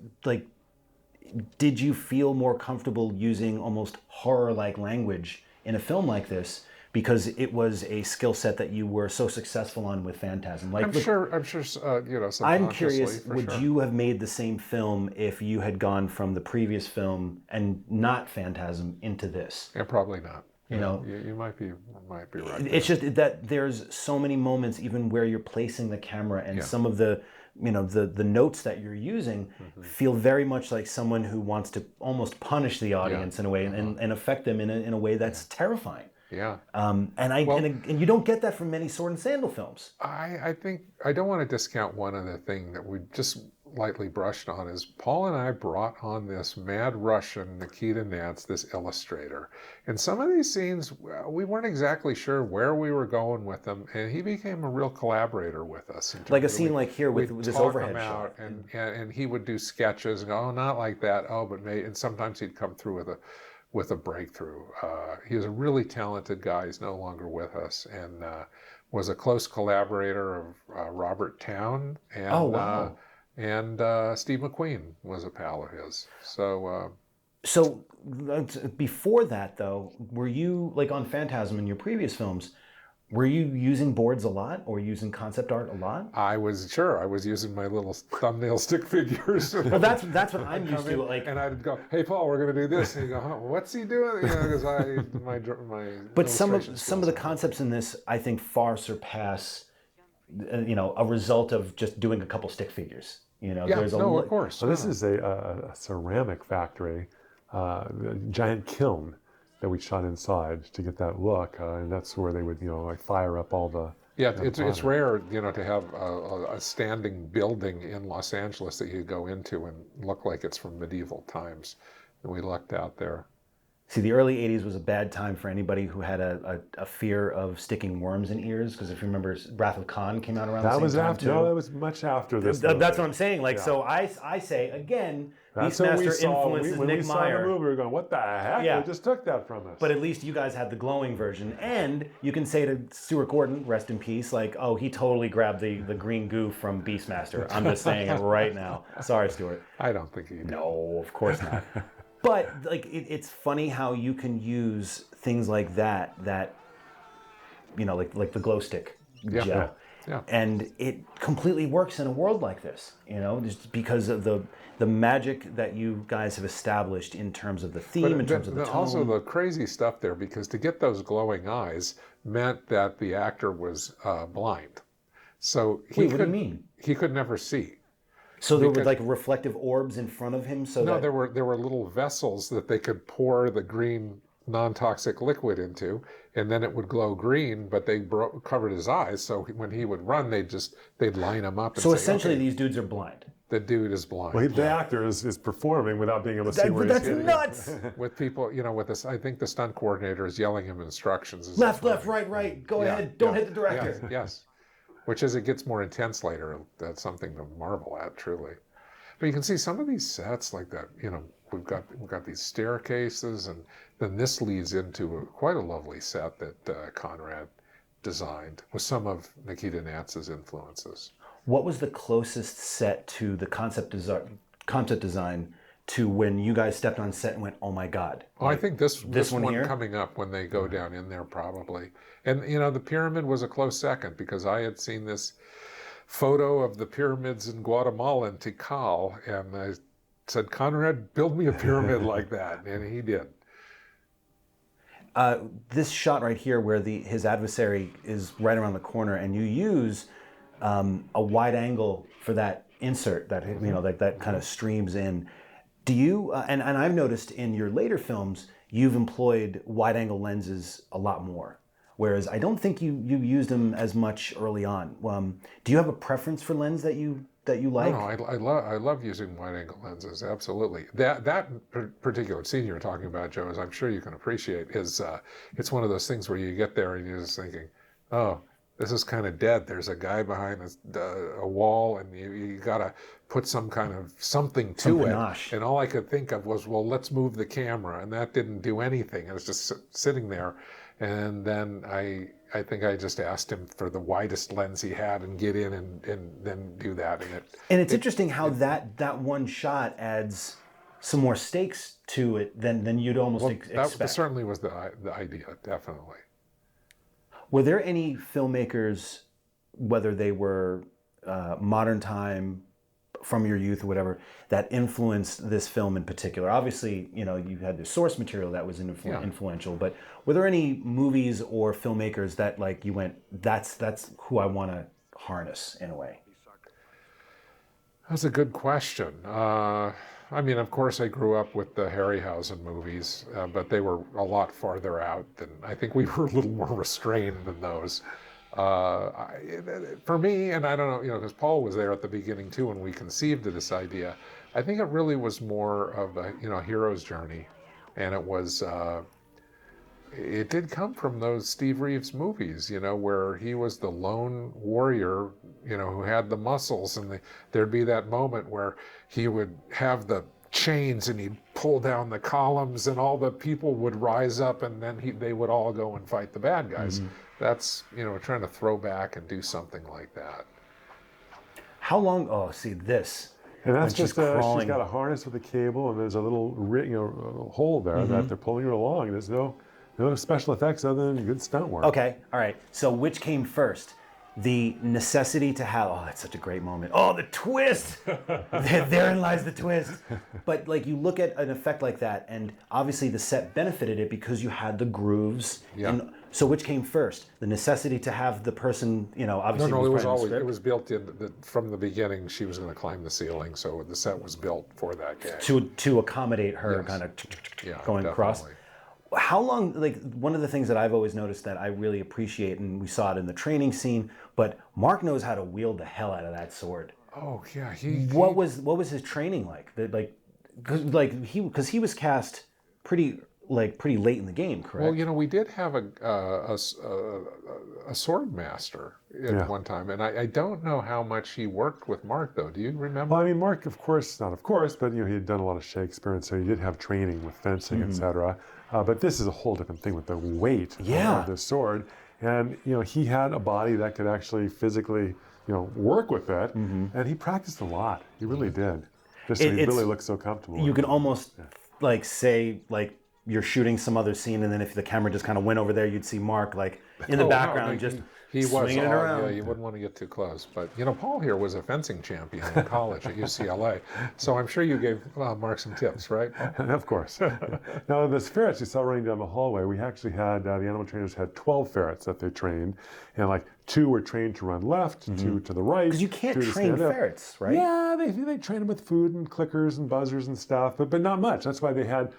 did you feel more comfortable using almost horror-like language in a film like this because it was a skill set that you were so successful on with Phantasm? I'm sure. Subconsciously. I'm curious, for would sure. you have made the same film if you had gone from the previous film and not Phantasm into this? Yeah, probably not. You might be right. It's just that there's so many moments, even where you're placing the camera, and some of the the notes that you're using feel very much like someone who wants to almost punish the audience in a way and affect them in a way that's terrifying. Yeah. And you don't get that from many sword and sandal films. I think I don't want to discount one other thing that we just lightly brushed on is Paul and I brought on this mad Russian, Nikita Nance, this illustrator. And some of these scenes, we weren't exactly sure where we were going with them, and he became a real collaborator with us. Like a scene like here with this overhead out shot. and he would do sketches and go, oh, not like that, oh, but maybe, and sometimes he'd come through with a breakthrough. He was a really talented guy. He's no longer with us, and was a close collaborator of Robert Towne and Steve McQueen was a pal of his. So before that, though, were you on Phantasm in your previous films? Were you using boards a lot or using concept art a lot? I was using my little thumbnail stick figures. Well, that's what I'm used to. And I'd go, "Hey, Paul, we're going to do this," and he'd go, huh, "What's he doing?" Because my. But some of the concepts in this, I think, far surpass a result of just doing a couple stick figures. Of course. So this is a ceramic factory, a giant kiln that we shot inside to get that look, and that's where they would, fire up all the. Yeah, it's rare, to have a standing building in Los Angeles that you go into and look like it's from medieval times. And we lucked out there. See, the early 80s was a bad time for anybody who had a fear of sticking worms in ears, because if you remember, Wrath of Khan came out around the That same was time after. too. No, that was much after this. That's movie. what I'm saying. Like, Yeah. so I say, again, That's what we Beastmaster saw. influences When Nick we saw Meyer. the movie, we were going, what the heck? Yeah. They just took that from us. But at least you guys had the glowing version. And you can say to Stuart Gordon, rest in peace, like, oh, he totally grabbed the green goo from Beastmaster. I'm just saying it right now. Sorry, Stuart. I don't think he did. No, of course not. But like, it's funny how you can use things like that, like the glow stick gel. Yeah. And it completely works in a world like this, just because of the magic that you guys have established in terms of the theme, in terms of the tone. Also the crazy stuff there, because to get those glowing eyes meant that the actor was blind. So Wait, what do you mean? He could never see. So there were like reflective orbs in front of him? No, there were little vessels that they could pour the green non-toxic liquid into, and then it would glow green, but they covered his eyes, so when he would run, they'd line him up and So say, essentially, okay, these dudes are blind. the dude is blind. Well, the actor is performing without being able to see where That's he's hitting. nuts! With people, with this, I think the stunt coordinator is yelling him instructions. as Left, he's left, running. right. Go ahead. Don't hit the director. Yes. Which, as it gets more intense later, that's something to marvel at, truly. But you can see some of these sets like that. We've got these staircases, and then this leads into quite a lovely set that Conrad designed with some of Nikita Natz's influences. What was the closest set to the concept design to when you guys stepped on set and went, oh my God? Oh, I think this one here? coming up when they go down in there probably. And, the pyramid was a close second, because I had seen this photo of the pyramids in Guatemala in Tikal, and I said, Conrad, build me a pyramid like that, and he did. This shot right here where his adversary is right around the corner, and you use a wide angle for that insert that that kind of streams in. Do you and I've noticed in your later films you've employed wide angle lenses a lot more, whereas I don't think you used them as much early on. Do you have a preference for lens that you like? No, I love using wide angle lenses. Absolutely. That particular scene you're talking about, Joe, as I'm sure you can appreciate, is it's one of those things where you get there and you're just thinking, oh, this is kind of dead. There's a guy behind a wall, and you got to put some kind of something to it. And all I could think of was, well, let's move the camera, and that didn't do anything. It was just sitting there. And then I think I just asked him for the widest lens he had and get in and then do that. And it's interesting how that one shot adds some more stakes to it than you'd almost expect. That certainly was the idea, definitely. Were there any filmmakers, whether they were modern time, from your youth or whatever, that influenced this film in particular? Obviously, you had the source material that was influential, but were there any movies or filmmakers that like you went, that's who I want to harness in a way? That's a good question. Of course, I grew up with the Harryhausen movies, but they were a lot farther out than, I think we were a little more restrained than those. For me, and I don't know, because Paul was there at the beginning too when we conceived of this idea, I think it really was more of a hero's journey, and it did come from those Steve Reeves movies, where he was the lone warrior, who had the muscles, and there'd be that moment where he would have the chains and he'd pull down the columns and all the people would rise up, and then they would all go and fight the bad guys. Mm-hmm. That's, trying to throw back and do something like that. How long? Oh, see this. And that's just she's got a harness with a cable, and there's a little hole there that they're pulling her along. There's no special effects other than good stunt work. Okay, all right. So which came first? The necessity to have, that's such a great moment. Oh, the twist! Therein lies the twist. But like you look at an effect like that, and obviously the set benefited it because you had the grooves. Yeah. And so which came first? The necessity to have the person, obviously. No, it was built in from the beginning. She was going to climb the ceiling, so the set was built for that gag. To accommodate her going definitely. across. How long, like one of the things that I've always noticed that I really appreciate, and we saw it in the training scene, but Mark knows how to wield the hell out of that sword. Oh yeah, What was his training like? Because he was cast pretty like pretty late in the game, correct? Well, you know, we did have a sword master at one time, and I don't know how much he worked with Mark, though. Do you remember? Well, I mean, Mark, of course, not of course, but he had done a lot of Shakespeare, and so he did have training with fencing, etc. But this is a whole different thing with the weight of the sword, and he had a body that could actually physically, work with it, and he practiced a lot. He really did. Just so he really looked so comfortable. You could almost like say like you're shooting some other scene, and then if the camera just kind of went over there, you'd see Mark like in the background he swinging it around. Yeah, you wouldn't want to get too close. But Paul here was a fencing champion in college at UCLA, so I'm sure you gave Mark some tips, right? Of course. Now, the ferrets you saw running down the hallway, we actually had, the animal trainers had 12 ferrets that they trained, and like 2 were trained to run left, 2 to the right. Because you can't train ferrets, right? Yeah, they train them with food and clickers and buzzers and stuff, but not much. That's why they had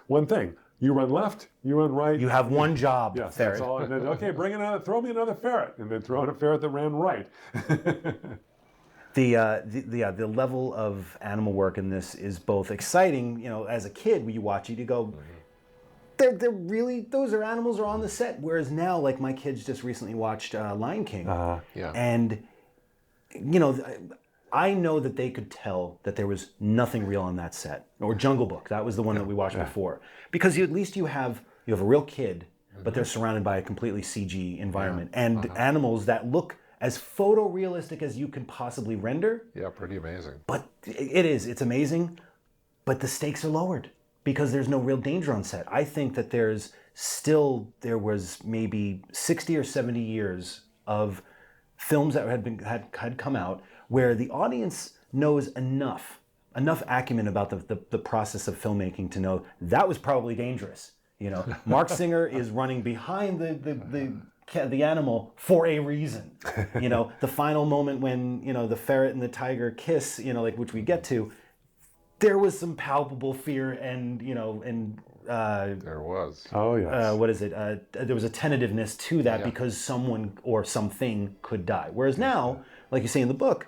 one thing. You run left, you run right. You have one job, yes, ferret. That's all. And then, okay, throw me another ferret, and then throw in a ferret that ran right. The level of animal work in this is both exciting. As a kid, when you watch it, you go, they're really, those are animals are on the set. Whereas now, like my kids just recently watched Lion King, and I know that they could tell that there was nothing real on that set. Or Jungle Book, that was the one that we watched before. Because at least you have a real kid, but they're surrounded by a completely CG environment. And animals that look as photorealistic as you can possibly render. Yeah, pretty amazing. But it's amazing, but the stakes are lowered because there's no real danger on set. I think that there was maybe 60 or 70 years of films that had come out where the audience knows enough acumen about the process of filmmaking to know that was probably dangerous. Mark Singer is running behind the animal for a reason. The final moment when the ferret and the tiger kiss, which we get to, there was some palpable fear and there was. Oh yes. What is it? There was a tentativeness to that because someone or something could die. Whereas now, like you say in the book,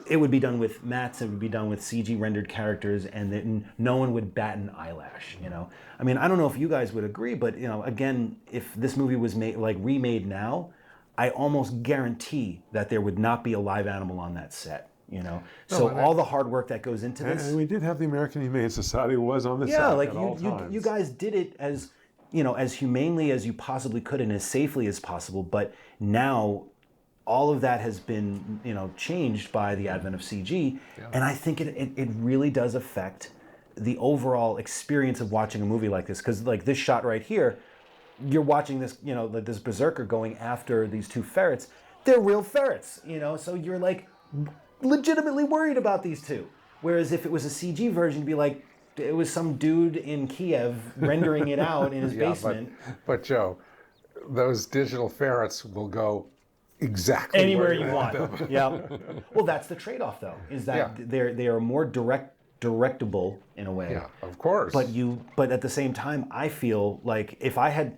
it would be done with mats, it would be done with CG rendered characters, and then no one would bat an eyelash. I mean, I don't know if you guys would agree, but again, if this movie was remade now, I almost guarantee that there would not be a live animal on that set. So all the hard work that goes into this. And we did have the American Humane Society was on the set. Yeah, like at all times. you guys did it as as humanely as you possibly could and as safely as possible. But now all of that has been changed by the advent of CG, and I think it really does affect the overall experience of watching a movie like this. Because like this shot right here, you're watching this this berserker going after these 2 ferrets. They're real ferrets, so you're like legitimately worried about these 2. Whereas if it was a CG version, you'd be like, it was some dude in Kiev rendering it out in his basement. But Joe, those digital ferrets will go exactly anywhere where you want them. Yeah. Well, that's the trade-off, though, is that they are more directable in a way. Yeah, of course. But at the same time, I feel like if I had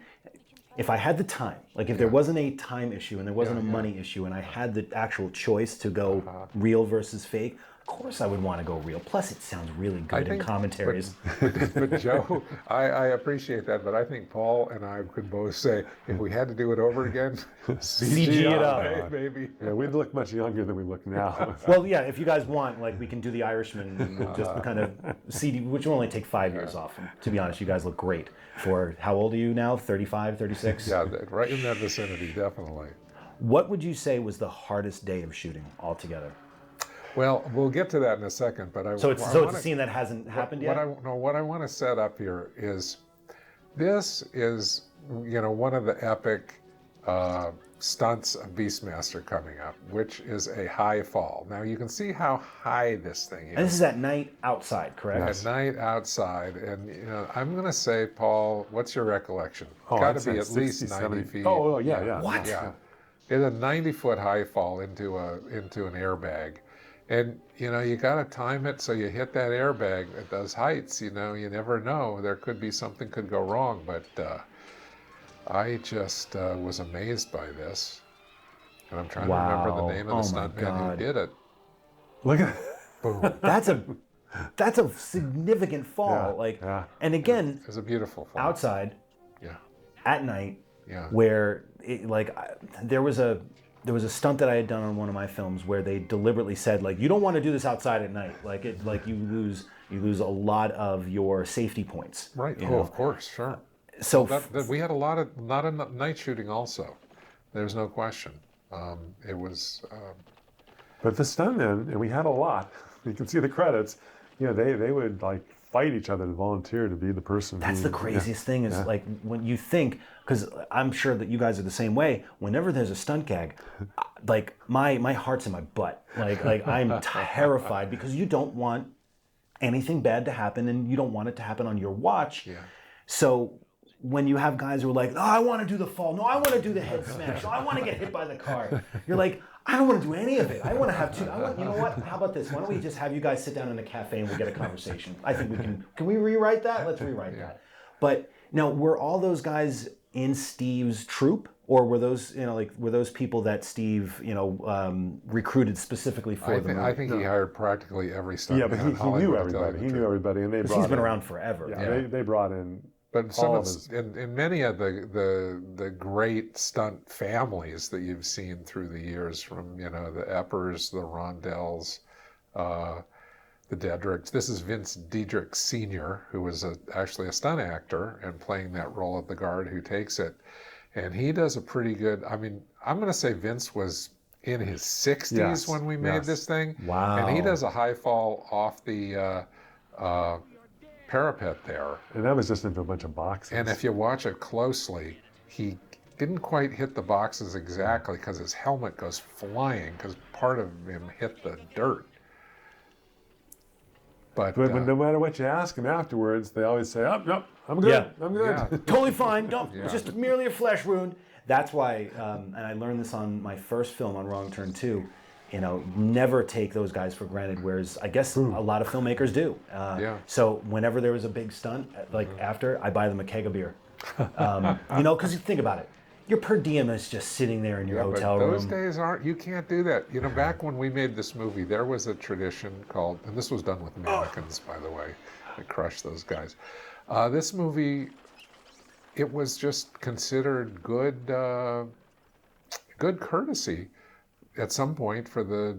the time, like if there wasn't a time issue and there wasn't a money issue, and I had the actual choice to go real versus fake, of course I would want to go real. Plus, it sounds really good in commentaries. But Joe, I appreciate that, but I think Paul and I could both say, if we had to do it over again, CG it up. Maybe. Yeah, we'd look much younger than we look now. Well, yeah, if you guys want, like we can do The Irishman and just kind of CD, which will only take 5 years off. And to be honest, you guys look great. For how old are you now? 35, 36? Yeah, right in that vicinity, definitely. What would you say was the hardest day of shooting altogether? Well, we'll get to that in a second, but it's a scene that hasn't happened yet. What I want to set up here is, this is one of the epic stunts of Beastmaster coming up, which is a high fall. Now you can see how high this thing is. And this is at night outside, correct? At night outside, and I'm going to say, Paul, what's your recollection? Oh, Got to be at 60, least 90 70 feet. Oh, yeah. What? Yeah. It's a 90-foot high fall into an airbag. And, you got to time it so you hit that airbag at those heights. You never know. There could be something could go wrong. But I just was amazed by this. And I'm trying to remember the name of the stuntman who did it. Look at That's a that's a significant fall. And again, It was a beautiful fall. outside Yeah. at night, Yeah. where there was a stunt that I had done on one of my films where they deliberately said, like, you don't want to do this outside at night. You lose a lot of your safety points. Right. you Oh, know? of course. Sure. So We had a lot of night shooting also. There's no question. It was. But the stuntmen, and we had a lot. You can see the credits. They would like fight each other to volunteer to be the person. That's the craziest thing is like when you think, because I'm sure that you guys are the same way. Whenever there's a stunt gag, like my heart's in my butt. Like I'm terrified because you don't want anything bad to happen, and you don't want it to happen on your watch. Yeah. So when you have guys who are like, "Oh, I want to do the fall. No, I want to do the head smash. No, I want to get hit by the car." You're like, I don't want to do any of it. I want to have two. You know what? How about this? Why don't we just have you guys sit down in a cafe and we'll get a conversation? I think we can. Can we rewrite that? Let's rewrite that. But now, were all those guys in Steve's troupe, or were those were those people that Steve recruited specifically for the movie? I think he hired practically every stunt. Yeah, but he knew everybody. He knew everybody, and they brought. He's been around forever. Yeah, they brought in. But some of in many of the great stunt families that you've seen through the years, from the Eppers, the Rondells, the Dedricks. This is Vince Diedrich Sr., who was actually a stunt actor and playing that role of the guard who takes it, and he does a pretty good. I mean, I'm going to say Vince was in his 60s when we made this thing. Wow! And he does a high fall off the. Parapet there. And that was just into a bunch of boxes. And if you watch it closely, he didn't quite hit the boxes exactly because his helmet goes flying because part of him hit the dirt. But no matter what you ask them afterwards, they always say, "Oh, no, I'm good. I'm good. Yeah. Totally fine. Don't just merely a flesh wound." That's why, and I learned this on my first film on Wrong Turn 2. Never take those guys for granted, whereas I guess a lot of filmmakers do. So whenever there was a big stunt, after, I buy them a keg of beer. Because you think about it. Your per diem is just sitting there in your hotel room. Those days you can't do that. Back when we made this movie, there was a tradition called, and this was done with mannequins, by the way. I crushed those guys. This movie, it was just considered good courtesy at some point for the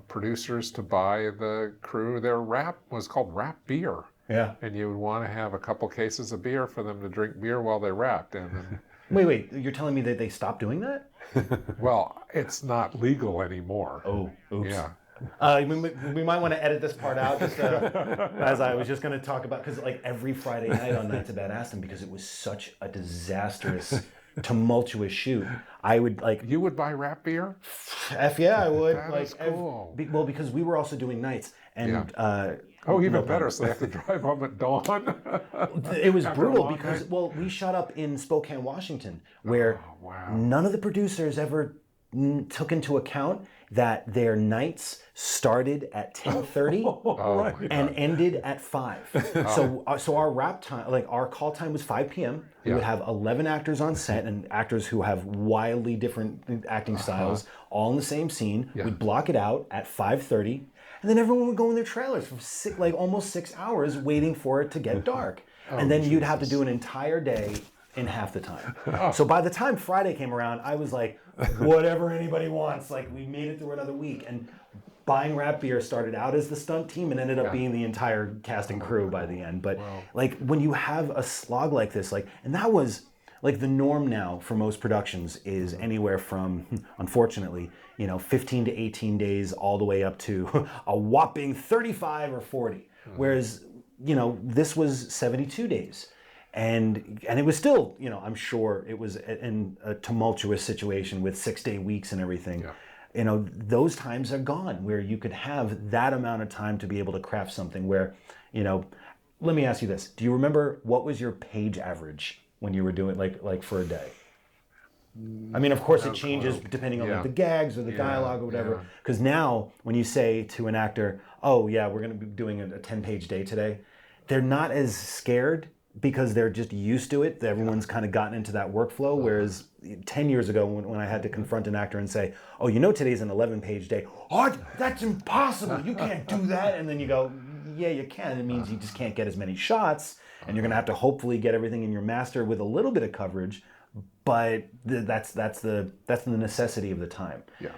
producers to buy the crew their was called wrap beer. Yeah. And you would want to have a couple cases of beer for them to drink beer while they wrapped. And then, Wait, you're telling me that they stopped doing that? well, it's not legal anymore. Oh, oops. Yeah. We might want to edit this part out, just as I was just going to talk about, because every Friday night on Nights of Bad Aston, because it was such a disastrous, tumultuous shoot, I would You would buy wrap beer? F yeah, I would. That is cool. Well, because we were also doing nights, and even better. So they have to drive home at dawn. It was brutal because we shot up in Spokane, Washington, where none of the producers ever took into account that their nights started at 10:30 and ended at 5. So our wrap time, our call time was 5 p.m. We would have 11 actors on set, and actors who have wildly different acting styles, all in the same scene. We'd block it out at 5:30, and then everyone would go in their trailers for almost 6 hours waiting for it to get dark. And then you'd have to do an entire day in half the time. So by the time Friday came around, I was like, whatever anybody wants. We made it through another week. And buying wrap beer started out as the stunt team and ended up being the entire cast and crew by the end. But when you have a slog like this, and that was the norm now for most productions is anywhere from, unfortunately, 15 to 18 days all the way up to a whopping 35 or 40. Whereas, this was 72 days. And it was still, I'm sure it was in a tumultuous situation with 6-day weeks and everything. Those times are gone where you could have that amount of time to be able to craft something where, let me ask you this. Do you remember what was your page average when you were doing for a day? I mean, of course it changes depending on the gags or the dialogue or whatever. Because now when you say to an actor, oh yeah, we're going to be doing a 10-page day today, they're not as scared because they're just used to it. Everyone's kind of gotten into that workflow. Whereas 10 years ago when I had to confront an actor and say, oh, today's an 11-page day. Oh, that's impossible. You can't do that. And then you go, yeah, you can. It means you just can't get as many shots, and you're going to have to hopefully get everything in your master with a little bit of coverage. But that's the necessity of the time. Yeah.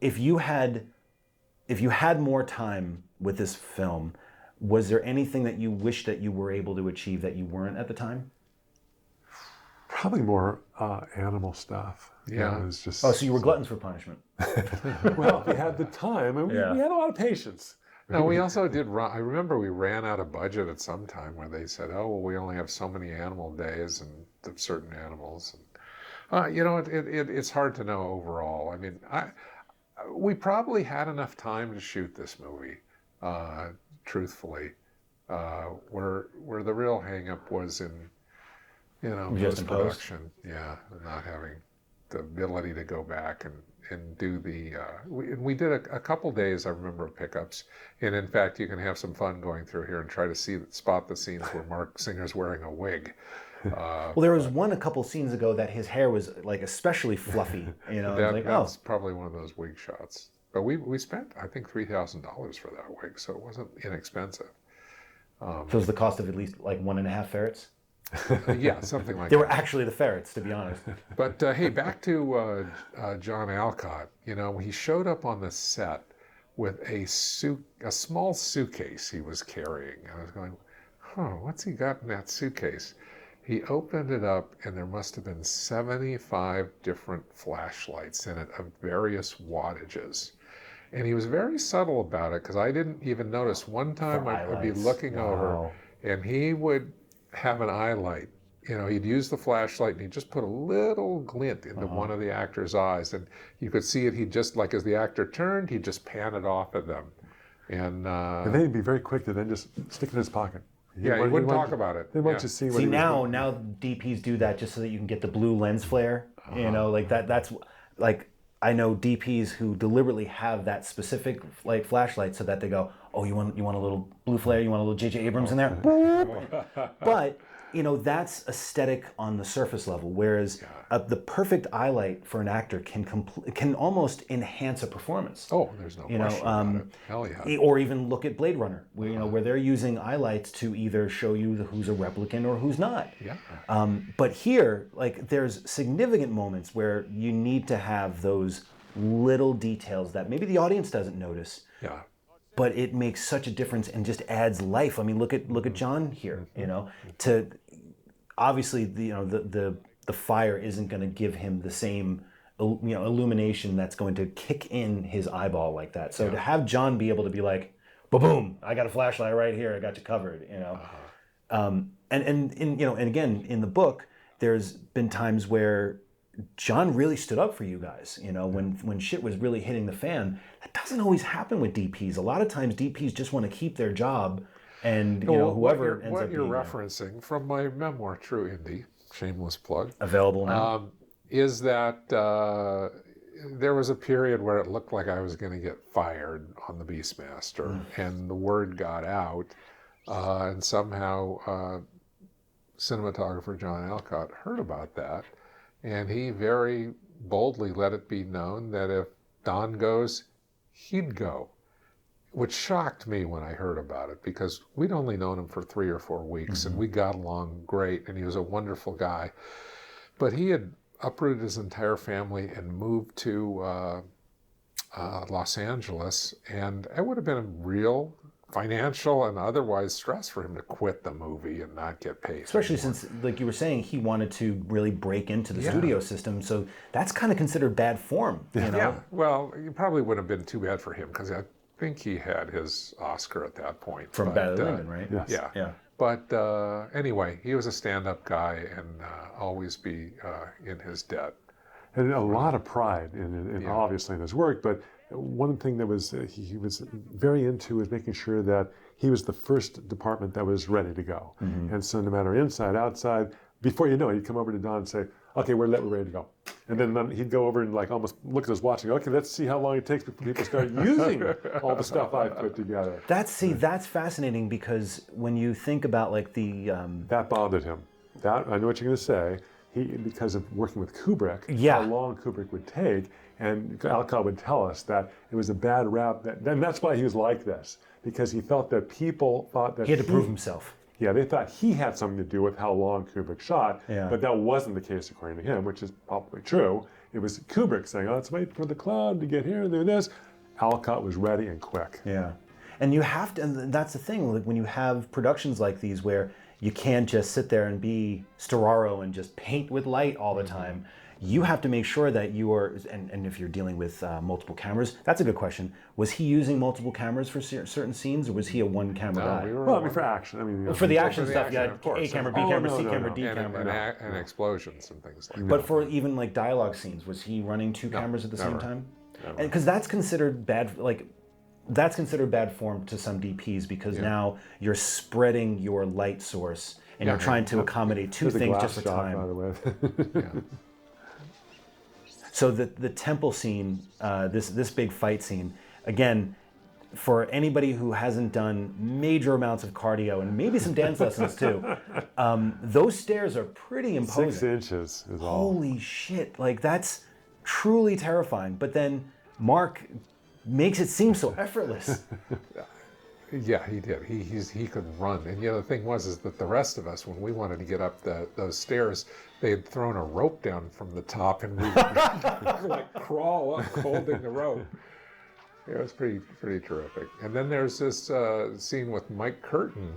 If you had more time with this film, was there anything that you wish that you were able to achieve that you weren't at the time? Probably more animal stuff. Yeah. It was just, Oh, so you were gluttons for punishment. well, we had the time, and we had a lot of patience. No, we also did run. I remember we ran out of budget at some time where they said, "Oh, well, we only have so many animal days and certain animals." And it's hard to know overall. I mean, we probably had enough time to shoot this movie, truthfully. Where the real hang-up was in, post-production. Yeah, and not having the ability to go back and do the we did a couple days, I remember, of pickups, and in fact you can have some fun going through here and try to spot the scenes where Mark Singer's wearing a wig. Well, there was one a couple scenes ago that his hair was like especially fluffy, that's probably one of those wig shots, but we spent, I think, $3,000 for that wig, so it wasn't inexpensive. So it was the cost of at least like 1.5 ferrets? Yeah, something like they that. were actually the ferrets, to be honest. But hey, back to John Alcott. He showed up on the set with a small suitcase he was carrying. I was going, what's he got in that suitcase? He opened it up, and there must have been 75 different flashlights in it of various wattages. And he was very subtle about it, because I didn't even notice. One time I would be looking over, and he would have an eye light. He'd use the flashlight and he'd just put a little glint into one of the actor's eyes, and you could see it. He'd just, like, as the actor turned, he'd just pan it off at them. And then he'd be very quick to then just stick it in his pocket. He wouldn't talk about it. They want to see what See, now DPs do that just so that you can get the blue lens flare. Like that's like, I know DPs who deliberately have that specific like flashlight so that they go, oh, you want a little blue flare, you want a little J.J. Abrams in there, but that's aesthetic on the surface level. Whereas the perfect eye light for an actor can almost enhance a performance. Oh, there's no question about it. Hell yeah. Or even look at Blade Runner, where where they're using eye lights to either show you who's a replicant or who's not. Yeah. But here, like, there's significant moments where you need to have those little details that maybe the audience doesn't notice. Yeah. But it makes such a difference and just adds life. I mean, look at John here. To obviously the fire isn't going to give him the same illumination that's going to kick in his eyeball like that. So to have John be able to be like, boom, I got a flashlight right here, I got you covered. And again in the book, there's been times where John really stood up for you guys. When shit was really hitting the fan. That doesn't always happen with DPs. A lot of times DPs just want to keep their job, and whoever ends up what you're being referencing from my memoir, True Indie, shameless plug, available now, is that there was a period where it looked like I was going to get fired on the Beastmaster, and the word got out, and somehow cinematographer John Alcott heard about that. And he very boldly let it be known that if Don goes, he'd go, which shocked me when I heard about it, because we'd only known him for 3 or 4 weeks, and we got along great, and he was a wonderful guy. But he had uprooted his entire family and moved to Los Angeles, and it would have been a real financial and otherwise stress for him to quit the movie and not get paid. Especially since, like you were saying, he wanted to really break into the studio system. So that's kind of considered bad form. Yeah, well, it probably wouldn't have been too bad for him, because I think he had his Oscar at that point. From Bad Linden, right? Yes. Yeah. But anyway, he was a stand-up guy, and always be in his debt. And a lot of pride obviously in his work, but one thing that was he was very into was making sure that he was the first department that was ready to go. And so no matter inside, outside, before you know it, he'd come over to Don and say, okay, we're ready to go. And then he'd go over and like almost look at his watch and go, okay, let's see how long it takes before people start using all the stuff I put together. That's fascinating, because when you think about like the... That bothered him. I know what you're going to say. Because of working with Kubrick, how long Kubrick would take, And Alcott would tell us that it was a bad rap, and that's why he was like this, because he felt that people thought that He had to prove himself. Yeah, they thought he had something to do with how long Kubrick shot, Yeah. but that wasn't the case according to him, which is probably true. It was Kubrick saying, let's wait for the cloud to get here and do this. Alcott was ready and quick. Yeah. And you have to, and that's the thing, like when you have productions like these where you can't just sit there and be Storaro and just paint with light all the time. You have to make sure that you are, and if you're dealing with multiple cameras, that's a good question. Was he using multiple cameras for certain scenes, or was he a one camera guy? Well, I mean, for action. I mean, For the action for the stuff, action, you of had course. A camera, B Oh, camera, no, C no, camera, no. D and, camera. and explosions and things like that. But for even like dialogue scenes, was he running two cameras at the same never. time? And because that's considered bad, like that's considered bad form to some DPs because now you're spreading your light source and you're trying to accommodate two There's a things glass just at a shot, time. by the way. Yeah. So the temple scene, this big fight scene, again, for anybody who hasn't done major amounts of cardio and maybe some dance lessons too, those stairs are pretty imposing. 6 inches is all. Holy shit! Like that's truly terrifying. But then Mark makes it seem so effortless. Yeah, he did. He could run. And the thing is that the rest of us, when we wanted to get up those stairs, they had thrown a rope down from the top, and we would like crawl up holding the rope. It was pretty terrific. And then there's this scene with Mike Curtin,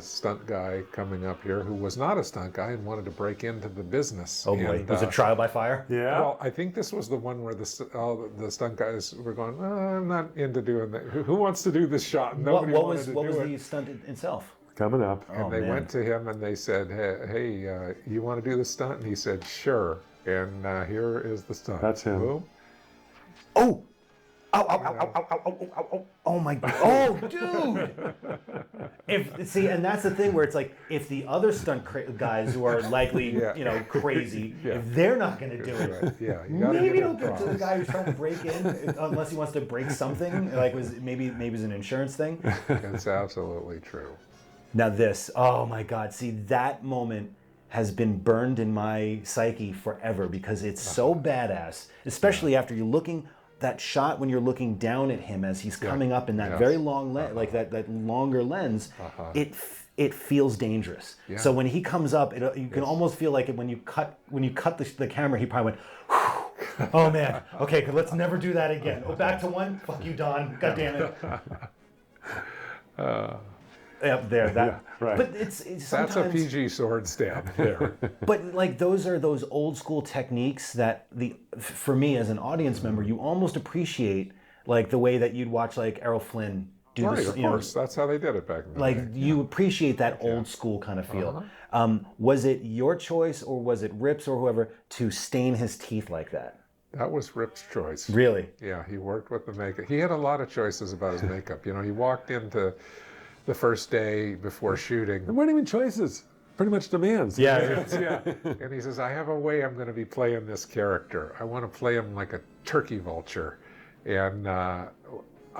stunt guy coming up here, who was not a stunt guy and wanted to break into the business. Oh boy, And, was it trial by fire? Yeah. Well, I think this was the one where all the stunt guys were going, I'm not into doing that. Who wants to do this shot? And What nobody was wanted to do it. the stunt itself? Coming up. Oh, And they man. went to him and they said, hey, you want to do the stunt? And he said, sure. And here is the stunt. That's him. Boom. Oh! Ow, ow, ow, ow, ow, ow, ow, ow, ow. Oh my god. Oh, dude! See, and that's the thing where it's like, if the other stunt guys who are likely, crazy, if they're not going to do it, Yeah, you gotta maybe give don't him go to the props. guy who's trying to break in, unless he wants to break something, like maybe it's an insurance thing. It's absolutely true. Now this, oh my god, see that moment has been burned in my psyche forever because it's so badass, especially after you're looking that shot when you're looking down at him as he's coming up in that Yes. very long like that longer lens. It feels dangerous. Yeah. So when he comes up, you can almost feel like when you cut the camera, he probably went, "Whew. Oh man, okay, let's never do that again. Oh, back to one. Fuck you, Don. God damn it." Yep, there. That. Yeah, right. But it's sometimes. That's a PG sword stab there. But like those are those old school techniques that for me as an audience member, you almost appreciate like the way that you'd watch like Errol Flynn do Right, this. of course. That's how they did it back in the Like day. you appreciate that old school kind of feel. Was it your choice or was it Rip's or whoever to stain his teeth like that? That was Rip's choice. Really? Yeah, he worked with the makeup. He had a lot of choices about his makeup. He walked into the first day before shooting, There weren't even choices. Pretty much demands. Yeah. and he says, I have a way I'm going to be playing this character. I want to play him like a turkey vulture. And I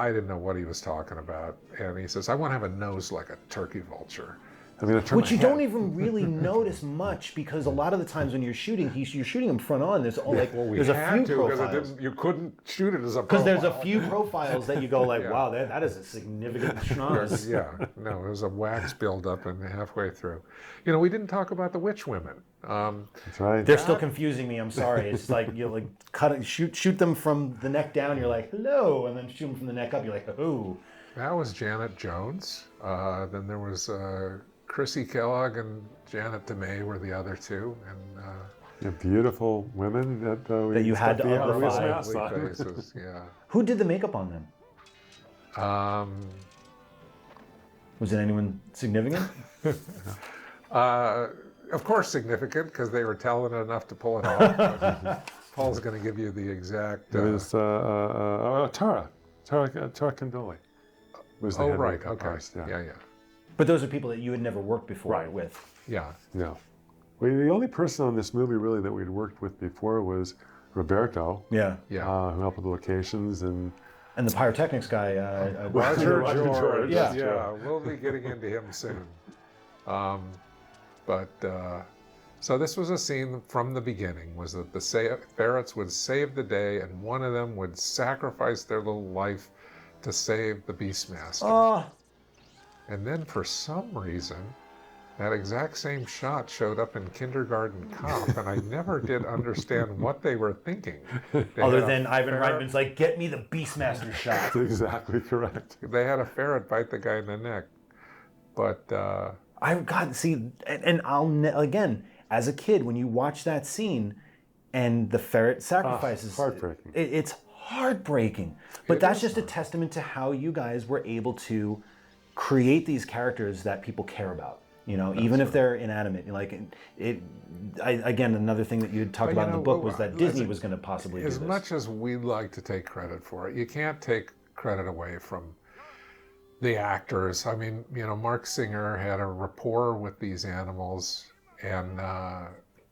didn't know what he was talking about. And he says, I want to have a nose like a turkey vulture. I mean, I turned Which my you head. don't even really notice much because a lot of the times when you're shooting, you're shooting him front on. There's all like Well, we there's a had few to because profiles. you couldn't shoot it as a Because there's a profile. few profiles that you go like, Yeah. wow, that is a significant schnoz. Yeah, no, it was a wax buildup and halfway through. We didn't talk about the witch women. That's right. They're still confusing me. I'm sorry. It's like you like shoot them from the neck down. You're like hello, and then shoot them from the neck up. You're like oh. That was Janet Jones. Then there was Chrissy Kellogg and Janet DeMay were the other two. And Yeah, beautiful women that, That you had to stuck the uglify. mask on. lovely faces, yeah. Who did the makeup on them? Was it anyone significant? Of course significant because they were talented enough to pull it off. But Paul's going to give you the exact... It was Tara Condoli. Was the oh, head right, makeup okay. artist, Yeah. But those are people that you had never worked before Right. with. Yeah. No. The only person on this movie really that we'd worked with before was Roberto, Yeah. Yeah. who helped with the locations and And the pyrotechnics guy, Roger Roger George. George, yeah. Yeah, we'll be getting into him soon. So this was a scene from the beginning, was that the ferrets would save the day, and one of them would sacrifice their little life to save the Beastmaster. Oh, And then for some reason, that exact same shot showed up in Kindergarten Cop, and I never did understand what they were thinking. other than Ivan Reitman's like, get me the Beastmaster shot. That's exactly correct. They had a ferret bite the guy in the neck. But and again, as a kid, when you watch that scene and the ferret sacrifices, heartbreaking. It's heartbreaking. But that's just a testament to how you guys were able to create these characters that people care about. Even if they're inanimate. Like again, another thing that you had talked about in the book was that Disney was going to possibly do this. As much as we like to take credit for it, you can't take credit away from the actors. I mean, Mark Singer had a rapport with these animals, and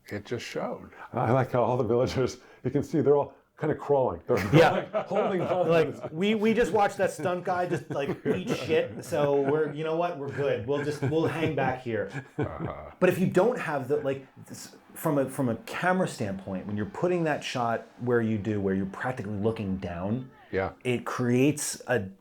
it just showed. I like how all the villagers, you can see they're all kind of crawling. They're like holding on. Like we just watched that stunt guy just like eat shit. So we're we're good. We'll hang back here. But if you don't have from a camera standpoint, when you're putting that shot where you're practically looking down, it creates an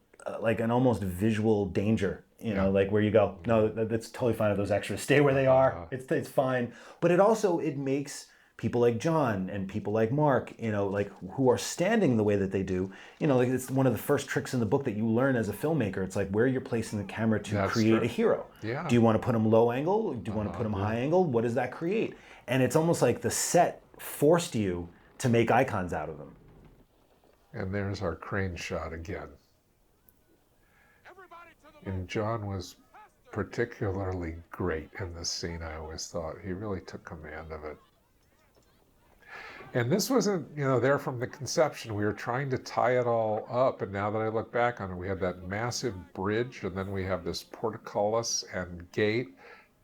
almost visual danger. Like where you go, no, that's totally fine if those extras stay where they are. It's fine. But it makes people like John and people like Mark, who are standing the way that they do, it's one of the first tricks in the book that you learn as a filmmaker. It's like where you're placing the camera to create a hero. Yeah. Do you want to put them low angle? Do you want to put them high angle? What does that create? And it's almost like the set forced you to make icons out of them. And there's our crane shot again. And John was particularly great in this scene, I always thought. He really took command of it. And this wasn't, there from the conception. We were trying to tie it all up, and now that I look back on it, we had that massive bridge, and then we have this portcullis and gate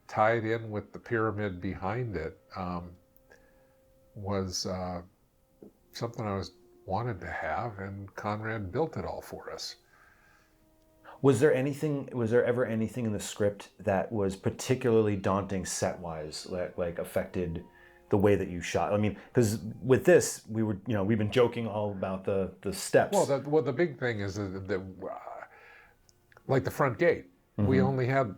tied in with the pyramid behind it. Was something I wanted to have, and Conrad built it all for us. Was there ever anything in the script that was particularly daunting set-wise, that affected the way that you shot? I mean, because with this, we've been joking all about the steps. Well, the big thing is that like the front gate, we only had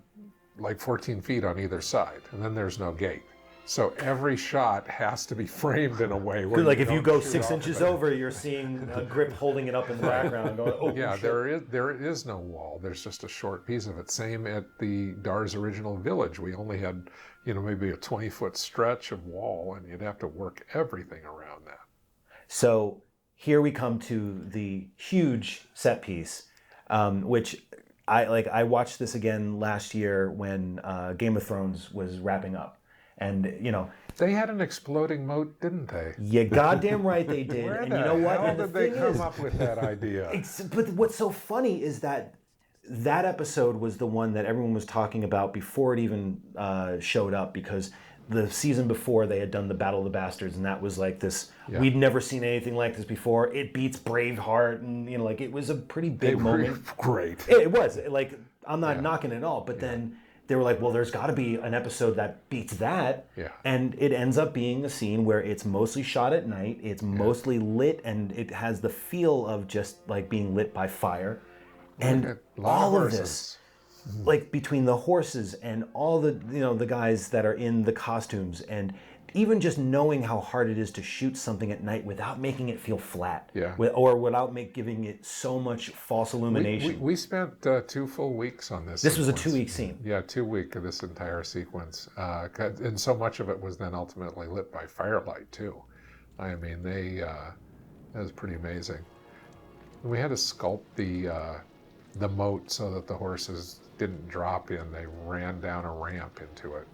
like 14 feet on either side, and then there's no gate. So every shot has to be framed in a way where if you go 6 inches over, you're seeing a grip holding it up in the background. Going, oh, yeah, shit. there is no wall. There's just a short piece of it. Same at the Dar's original village. We only had, maybe a 20-foot stretch of wall, and you'd have to work everything around that. So here we come to the huge set piece, which I watched this again last year when Game of Thrones was wrapping up. And, they had an exploding moat, didn't they? Yeah, goddamn right they did. Where and the you know what? hell And did they come up with that idea? But what's so funny is that episode was the one that everyone was talking about before it even showed up, because the season before they had done the Battle of the Bastards, and that was like this. Yeah. We'd never seen anything like this before. It beats Braveheart, and it was a pretty big moment. Great. It was I'm not knocking it all, but then they were like, well, there's got to be an episode that beats that. Yeah. And it ends up being a scene where it's mostly shot at night, it's mostly lit, and it has the feel of just like being lit by fire. And all of this, between the horses and all the the guys that are in the costumes, and even just knowing how hard it is to shoot something at night without making it feel flat, or without giving it so much false illumination. We spent 2 full weeks on this. This was a 2-week scene. Yeah, 2 week of this entire sequence, and so much of it was then ultimately lit by firelight too. I mean, that was pretty amazing. And we had to sculpt the moat so that the horses didn't drop in; they ran down a ramp into it.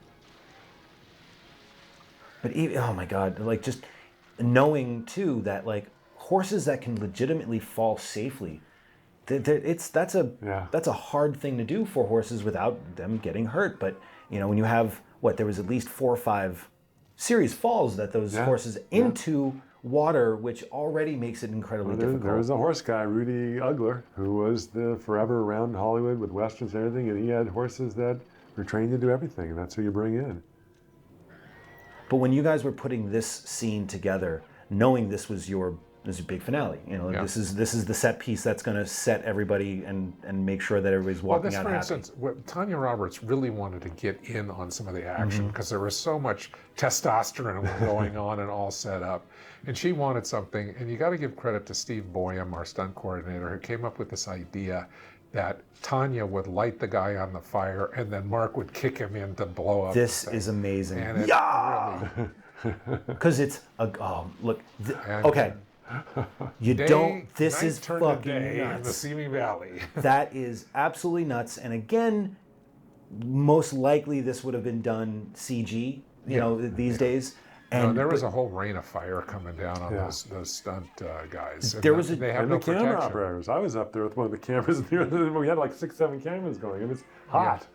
But oh my God, just knowing too that horses that can legitimately fall safely, that's a hard thing to do for horses without them getting hurt. But when you have there was at least 4 or 5 serious falls that those horses into water, which already makes it incredibly difficult. There was a horse guy, Rudy Ugler, who was forever around Hollywood with westerns and everything, and he had horses that were trained to do everything, and that's who you bring in. But when you guys were putting this scene together, knowing this was your big finale, this is the set piece that's going to set everybody and make sure that everybody's walking out happy. For instance, Tanya Roberts really wanted to get in on some of the action because there was so much testosterone going on and all set up, and she wanted something. And you got to give credit to Steve Boyum, our stunt coordinator, who came up with this idea that Tanya would light the guy on the fire and then Mark would kick him in to blow up. This is amazing. And yeah, because it's okay. This is fucking nuts. In the Simi Valley. That is absolutely nuts. And again, most likely this would have been done CG, these days. And there was a whole rain of fire coming down on those stunt guys. There was they have and no the camera protection. operators. I was up there with one of the cameras. We had like 6, 7 cameras going. It was hot.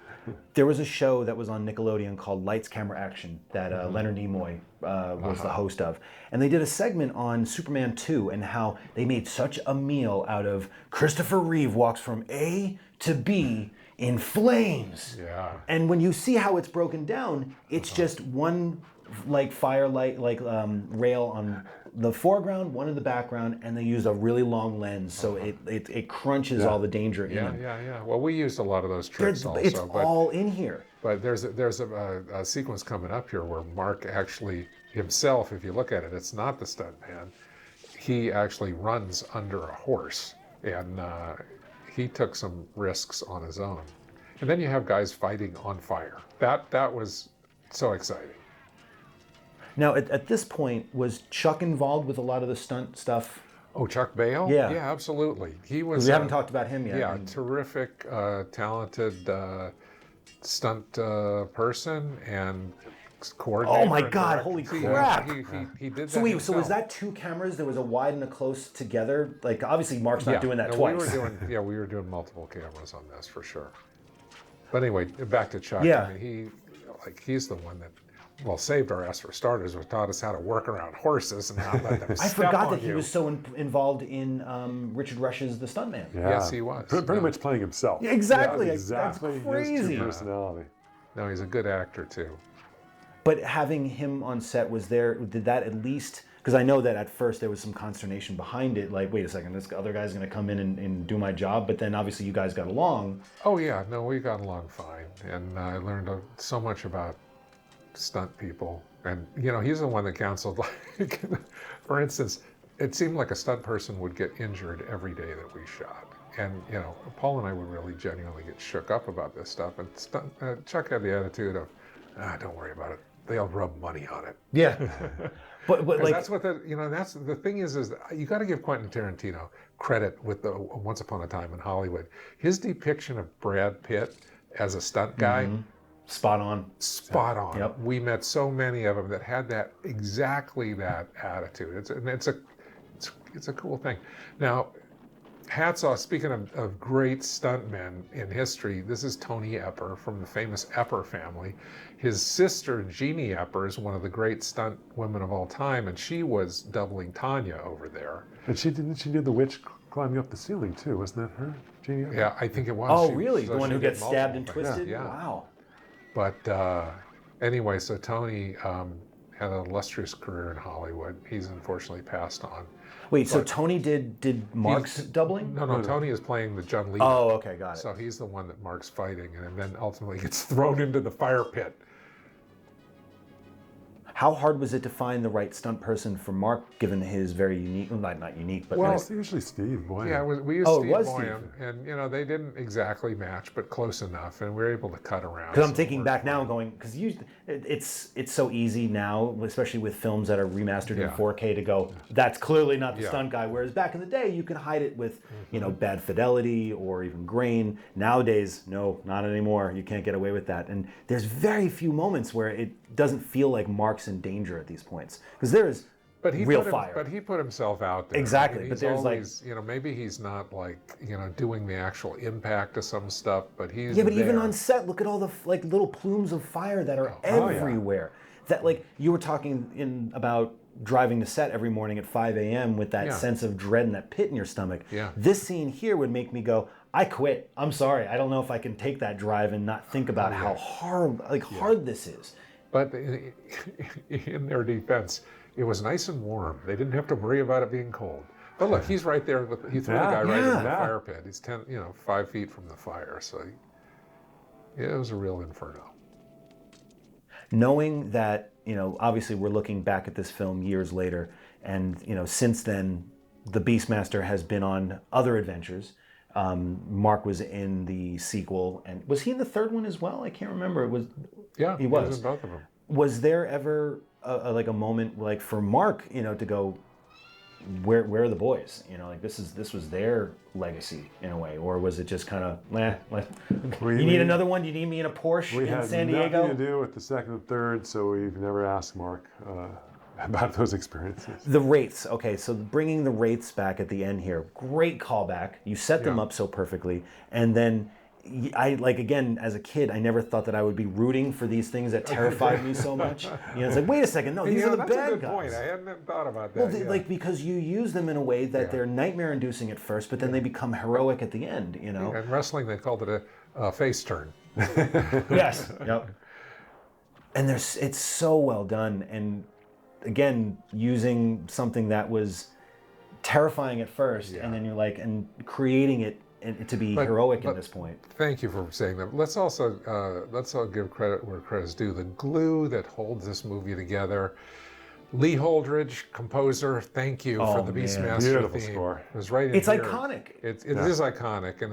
There was a show that was on Nickelodeon called Lights, Camera, Action that Leonard Nimoy was the host of. And they did a segment on Superman 2 and how they made such a meal out of Christopher Reeve walks from A to B in flames. Yeah. And when you see how it's broken down, it's just one firelight rail on the foreground, one in the background, and they use a really long lens, so it crunches all the danger in them. Yeah. Well, we used a lot of those tricks also. It's all in here. But there's a sequence coming up here where Mark actually himself, if you look at it, it's not the stuntman. He actually runs under a horse, and he took some risks on his own. And then you have guys fighting on fire. That was so exciting. Now, at this point, was Chuck involved with a lot of the stunt stuff? Oh, Chuck Bale? Yeah. Yeah, absolutely. He was. We haven't talked about him yet. Yeah, terrific, talented stunt person and coordinator. Oh my God! Holy crap! He did that. So wait, himself. was that 2 cameras? There was a wide and a close together. Like obviously, Mark's not doing that twice. We were doing multiple cameras on this for sure. But anyway, back to Chuck. Yeah. I mean, he's the one that saved our ass for starters, which taught us how to work around horses and not let them I step forgot on that he you. was so involved in Richard Rush's The Stuntman. Yeah. Yes, he was. Pretty much playing himself. Yeah, exactly. Exactly. That's crazy. His true personality. No, he's a good actor too. But having him on set, did that at least, because I know that at first there was some consternation behind it, like, wait a second, this other guy's going to come in and do my job, but then obviously you guys got along. Oh yeah, no, we got along fine, and I learned so much about stunt people. And he's the one that counseled, like, for instance, it seemed like a stunt person would get injured every day that we shot. And, Paul and I would really genuinely get shook up about this stuff. And Chuck had the attitude of, don't worry about it. They'll rub money on it. Yeah. but like, that's what that's the thing is you got to give Quentin Tarantino credit with the Once Upon a Time in Hollywood. His depiction of Brad Pitt as a stunt guy, spot on. Spot on. Yep. We met so many of them that had exactly that attitude. It's a cool thing. Now, hats off, speaking of great stuntmen in history, this is Tony Epper from the famous Epper family. His sister, Jeannie Epper, is one of the great stunt women of all time, and she was doubling Tanya over there. And she did the witch climbing up the ceiling too, wasn't that her? Jeannie Epper? Yeah, I think it was. Oh, really? The one who did gets stabbed and multiple things. twisted? Yeah. Wow. But anyway, so Tony had an illustrious career in Hollywood. He's unfortunately passed on. Wait, so Tony did Mark's doubling? No, Tony is playing the John Lee. Oh, okay, got it. So he's the one that Mark's fighting, and then ultimately gets thrown into the fire pit. How hard was it to find the right stunt person for Mark, given his very unique, well, not unique, but... Well, it's usually Steve Boyum. Yeah, we used Oh, it Steve was Boyum, Steve. and they didn't exactly match, but close enough, and we were able to cut around. Because I'm so thinking it back worked now fine. going, because it's so easy now, especially with films that are remastered in Yeah. 4K, to go, that's clearly not the Yeah. stunt guy. Whereas back in the day, you could hide it with, bad fidelity or even grain. Nowadays, no, not anymore. You can't get away with that. And there's very few moments where it doesn't feel like Mark's in danger at these points. Because there is real fire. But he put himself out there. Exactly, I mean, but he's there's always, maybe he's not doing the actual impact of some stuff, but he's Yeah, but even there. on set, look at all the little plumes of fire that are Oh, yeah. everywhere. That you were talking about driving to set every morning at 5 a.m. with that Yeah. sense of dread and that pit in your stomach. Yeah. This scene here would make me go, I quit. I'm sorry. I don't know if I can take that drive and not think about how hard this is. But in their defense, it was nice and warm. They didn't have to worry about it being cold. But look, he's right there. He threw the guy right into the fire pit. He's 5 feet from the fire. So it was a real inferno. Knowing that, obviously we're looking back at this film years later, and, since then, the Beastmaster has been on other adventures. Mark was in the sequel, and was he in the third one as well? I can't remember. He was in both of them. Was there ever a moment like for Mark, to go, where are the boys? This was their legacy in a way, or was it just kind of, you need another one? Do you need me in a Porsche in San Diego? We had nothing to do with the second and third, so we've never asked Mark about those experiences. The Wraiths. Okay, so bringing the Wraiths back at the end here, great callback. You set them up so perfectly, and then again, as a kid, I never thought that I would be rooting for these things that terrified me so much. It's like, wait a second, no, these are the bad guys. That's a good point. I hadn't thought about that. Well, because you use them in a way that they're nightmare-inducing at first, but then they become heroic at the end. In wrestling, they called it a face turn. Yes. Yep. And it's so well done, and again, using something that was terrifying at first, and then you're like, and creating it to be heroic at this point. Thank you for saying that. Let's also give credit where credit's due. The glue that holds this movie together. Lee Holdridge, composer, thank you for the Beastmaster theme. Score. It was right in It's here. iconic. It is iconic, and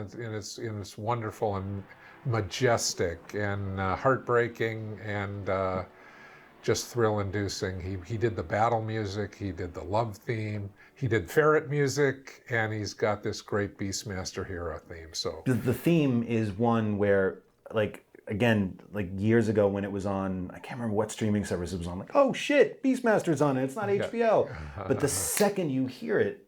it's wonderful and majestic and heartbreaking and just thrill-inducing. He did the battle music, he did the love theme, he did ferret music, and he's got this great Beastmaster hero theme. So the theme is one where, again, years ago when it was on, I can't remember what streaming service it was on, oh shit, Beastmaster's on it, it's not HBO. But the second you hear it,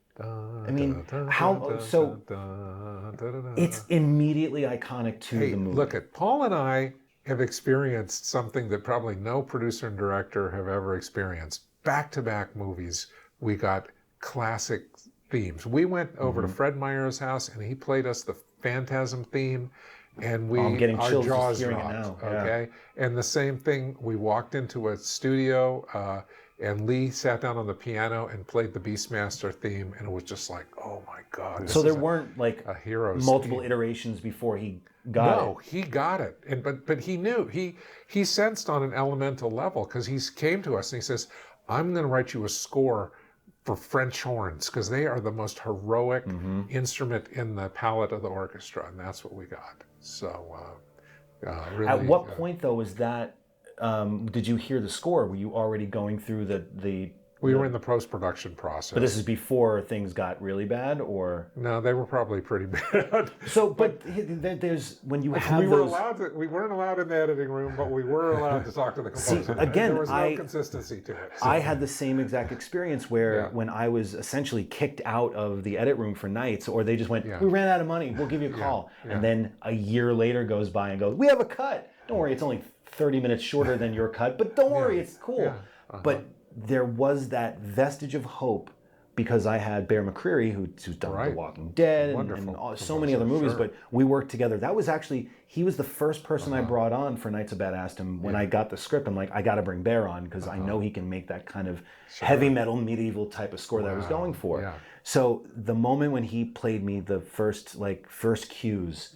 it's immediately iconic to the movie. Look, Paul and I have experienced something that probably no producer and director have ever experienced. Back-to-back movies, we got classic themes. We went over to Fred Meyer's house, and he played us the Phantasm theme, and I'm getting our chills jaws just hearing it dropped. now. Okay, and the same thing. We walked into a studio, and Lee sat down on the piano and played the Beastmaster theme, and it was just like, oh my God! So there weren't a hero's multiple theme. iterations before he got it. No, he got it, but he knew he sensed on an elemental level, because he came to us and he says, "I'm going to write you a score for French horns, because they are the most heroic instrument in the palette of the orchestra," and that's what we got. So, really. At what point though was that? Did you hear the score? Were you already going through the? We were in the post-production process. But this is before things got really bad, or? No, they were probably pretty bad. So, but there's, when you have we those... we weren't allowed in the editing room, but we were allowed to talk to the composer. See, again, there was no consistency to it. So. I had the same exact experience where when I was essentially kicked out of the edit room for nights, or they just went, we ran out of money, we'll give you a call. And then a year later goes by and goes, we have a cut. Don't worry, it's only 30 minutes shorter than your cut, but don't worry, it's cool. But there was that vestige of hope, because I had Bear McCreary, who's done The Walking Dead and so many other movies, but we worked together. That was actually, he was the first person I brought on for Nights of Bad Aston. When I got the script, I'm like, I got to bring Bear on, because I know he can make that kind of heavy metal, medieval type of score that I was going for. Yeah. So the moment when he played me the first cues,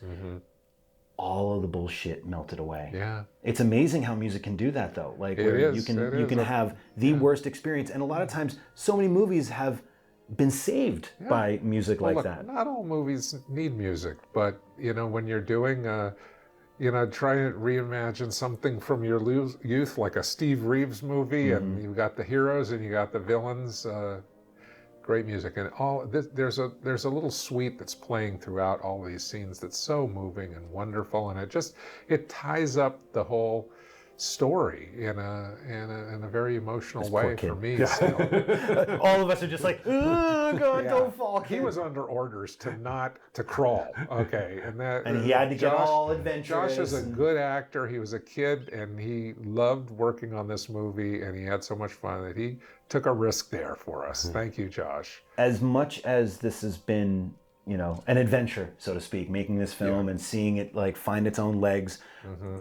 all of the bullshit melted away. Yeah. It's amazing how music can do that, though. You can have the worst experience, and a lot of times so many movies have been saved by music that. Not all movies need music, but when you're doing try to reimagine something from your youth, like a Steve Reeves movie, and you've got the heroes and you got the villains. Great music, and there's a little suite that's playing throughout all these scenes that's so moving and wonderful, and it ties up the whole story in a very emotional way for me. Still. All of us are just like, oh God, don't fall. Kid. He was under orders to crawl. Okay, and he had to get all adventurous. Josh is a good actor. He was a kid, and he loved working on this movie, and he had so much fun that he took a risk there for us. Thank you, Josh. As much as this has been an adventure, so to speak, making this film and seeing it like find its own legs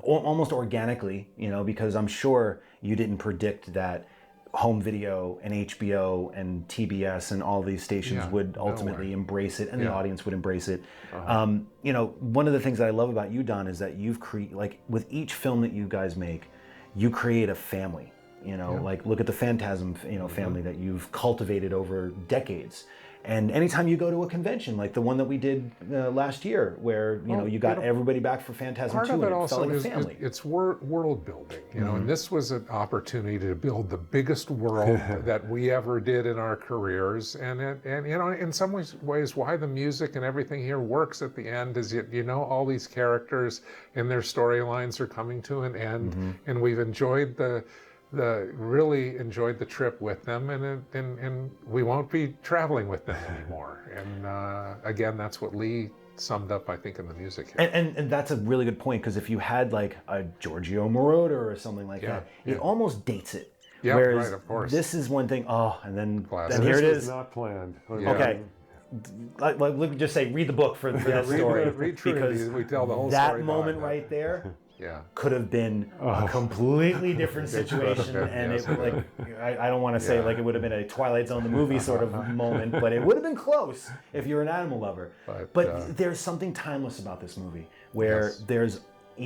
almost organically, because I'm sure you didn't predict that home video and HBO and TBS and all these stations would ultimately embrace it and the audience would embrace it. One of the things that I love about you, Don, is that you've like with each film that you guys make, you create a family. Like look at the Phantasm, family that you've cultivated over decades. And anytime you go to a convention, like the one that we did last year, where you got everybody back for Phantasm 2, part of it and it also felt like is a family. it's world building, and this was an opportunity to build the biggest world that we ever did in our careers. And in some ways, why the music and everything here works at the end is all these characters and their storylines are coming to an end, and we've enjoyed really enjoyed the trip with them, and we won't be traveling with them anymore. And again, that's what Lee summed up, I think, in the music here. And that's a really good point, because if you had like a Giorgio Moroder or something like that, it almost dates it. Yeah, Whereas right, of course. this is one thing. And then Classic. and here it This was is. not planned. Okay. Like, let me just say, read the book for that story. read Trinity, we tell the whole that story moment behind right there Yeah. could have been a completely different situation, and Yes, it like I don't want to say like it would have been a Twilight Zone the movie sort of moment, but it would have been close if you're an animal lover. But there's something timeless about this movie where there's,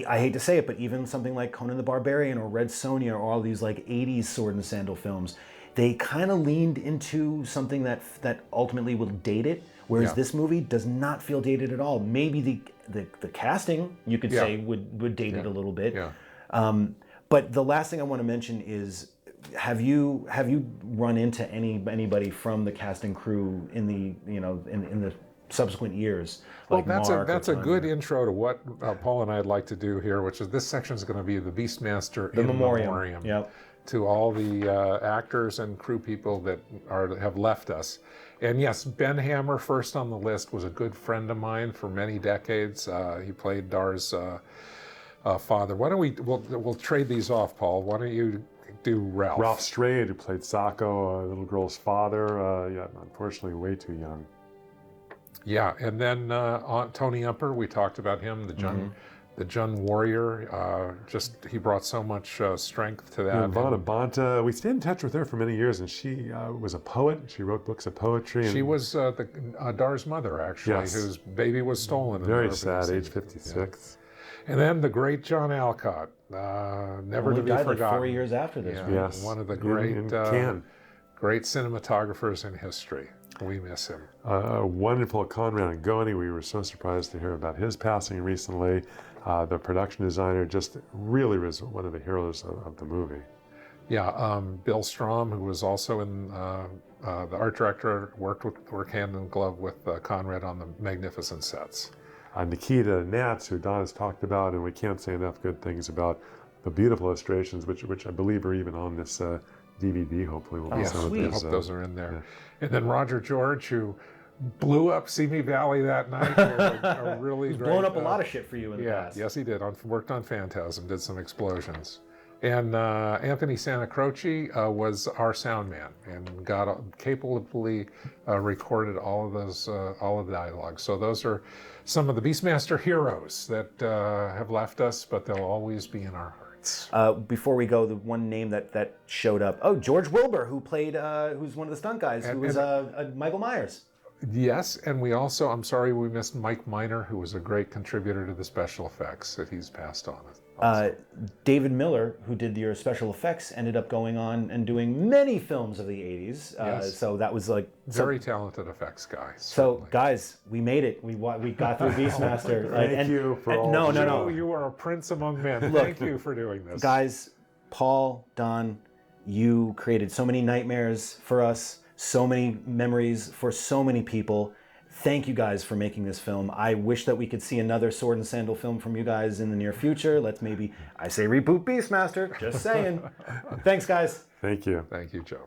I hate to say it, but even something like Conan the Barbarian or Red Sonja or all these like 80s sword and sandal films, they kind of leaned into something that ultimately will date it, whereas this movie does not feel dated at all. Maybe the casting, you could say, would date it a little bit. But the last thing I want to mention is, have you run into anybody from the cast and crew in the in the subsequent years? Well, Like that's a good intro to what Paul and I'd like to do here, which is this section is going to be the Beastmaster the in memoriam. To all the actors and crew people that have left us. And yes, Ben Hammer, first on the list, was a good friend of mine for many decades. He played Dar's father. Why don't we'll trade these off, Paul? Why don't you do Ralph? Ralph Strayed, who played Sacco, a little girl's father. Unfortunately, way too young. Yeah, and then Tony Umper, we talked about him, the Jun warrior. He brought so much strength to that. Vana Banta, we stayed in touch with her for many years, and she was a poet. She wrote books of poetry. And she was Dar's mother, actually, whose baby was stolen. Very sad, age 56. Yeah. And then the great John Alcott, never to be forgotten. Like 4 years after this. Yeah, Yes, one of the great cinematographers in history. We miss him. Wonderful Conrad Angoni. We were so surprised to hear about his passing recently. The production designer just really was one of the heroes of the movie. Yeah, Bill Strom, who was also in the art director, worked hand in glove with Conrad on the magnificent sets. Nikita Nats, who Don has talked about, and we can't say enough good things about the beautiful illustrations, which I believe are even on this DVD. Hopefully, we'll be some of I those. hope those are in there. Yeah. And then Roger George, who blew up Simi Valley that night. A really He's great, blown up a lot of shit for you in the past. Yes, he did. Worked on Phantasm, did some explosions. And Anthony Santa Croce was our sound man and capably recorded all of the dialogue. So those are some of the Beastmaster heroes that have left us, but they'll always be in our hearts. Before we go, the one name that showed up, George Wilbur, who played, who's one of the stunt guys, who was Michael Myers. Yes, and we also, I'm sorry we missed Mike Miner, who was a great contributor to the special effects, that he's passed on. David Miller, who did your special effects, ended up going on and doing many films of the 80s. Yes. So that was like... Very talented effects guy. So, guys, we made it. We got through Beastmaster. Thank you for all No. Joe, you are a prince among men. Thank you for doing this. Guys, Paul, Don, you created so many nightmares for us, so many memories for so many people. Thank you guys for making this film. I wish that we could see another sword and sandal film from you guys in the near future. Let's maybe, I say reboot Beastmaster, just saying. Thanks, guys. Thank you. Thank you, Joe.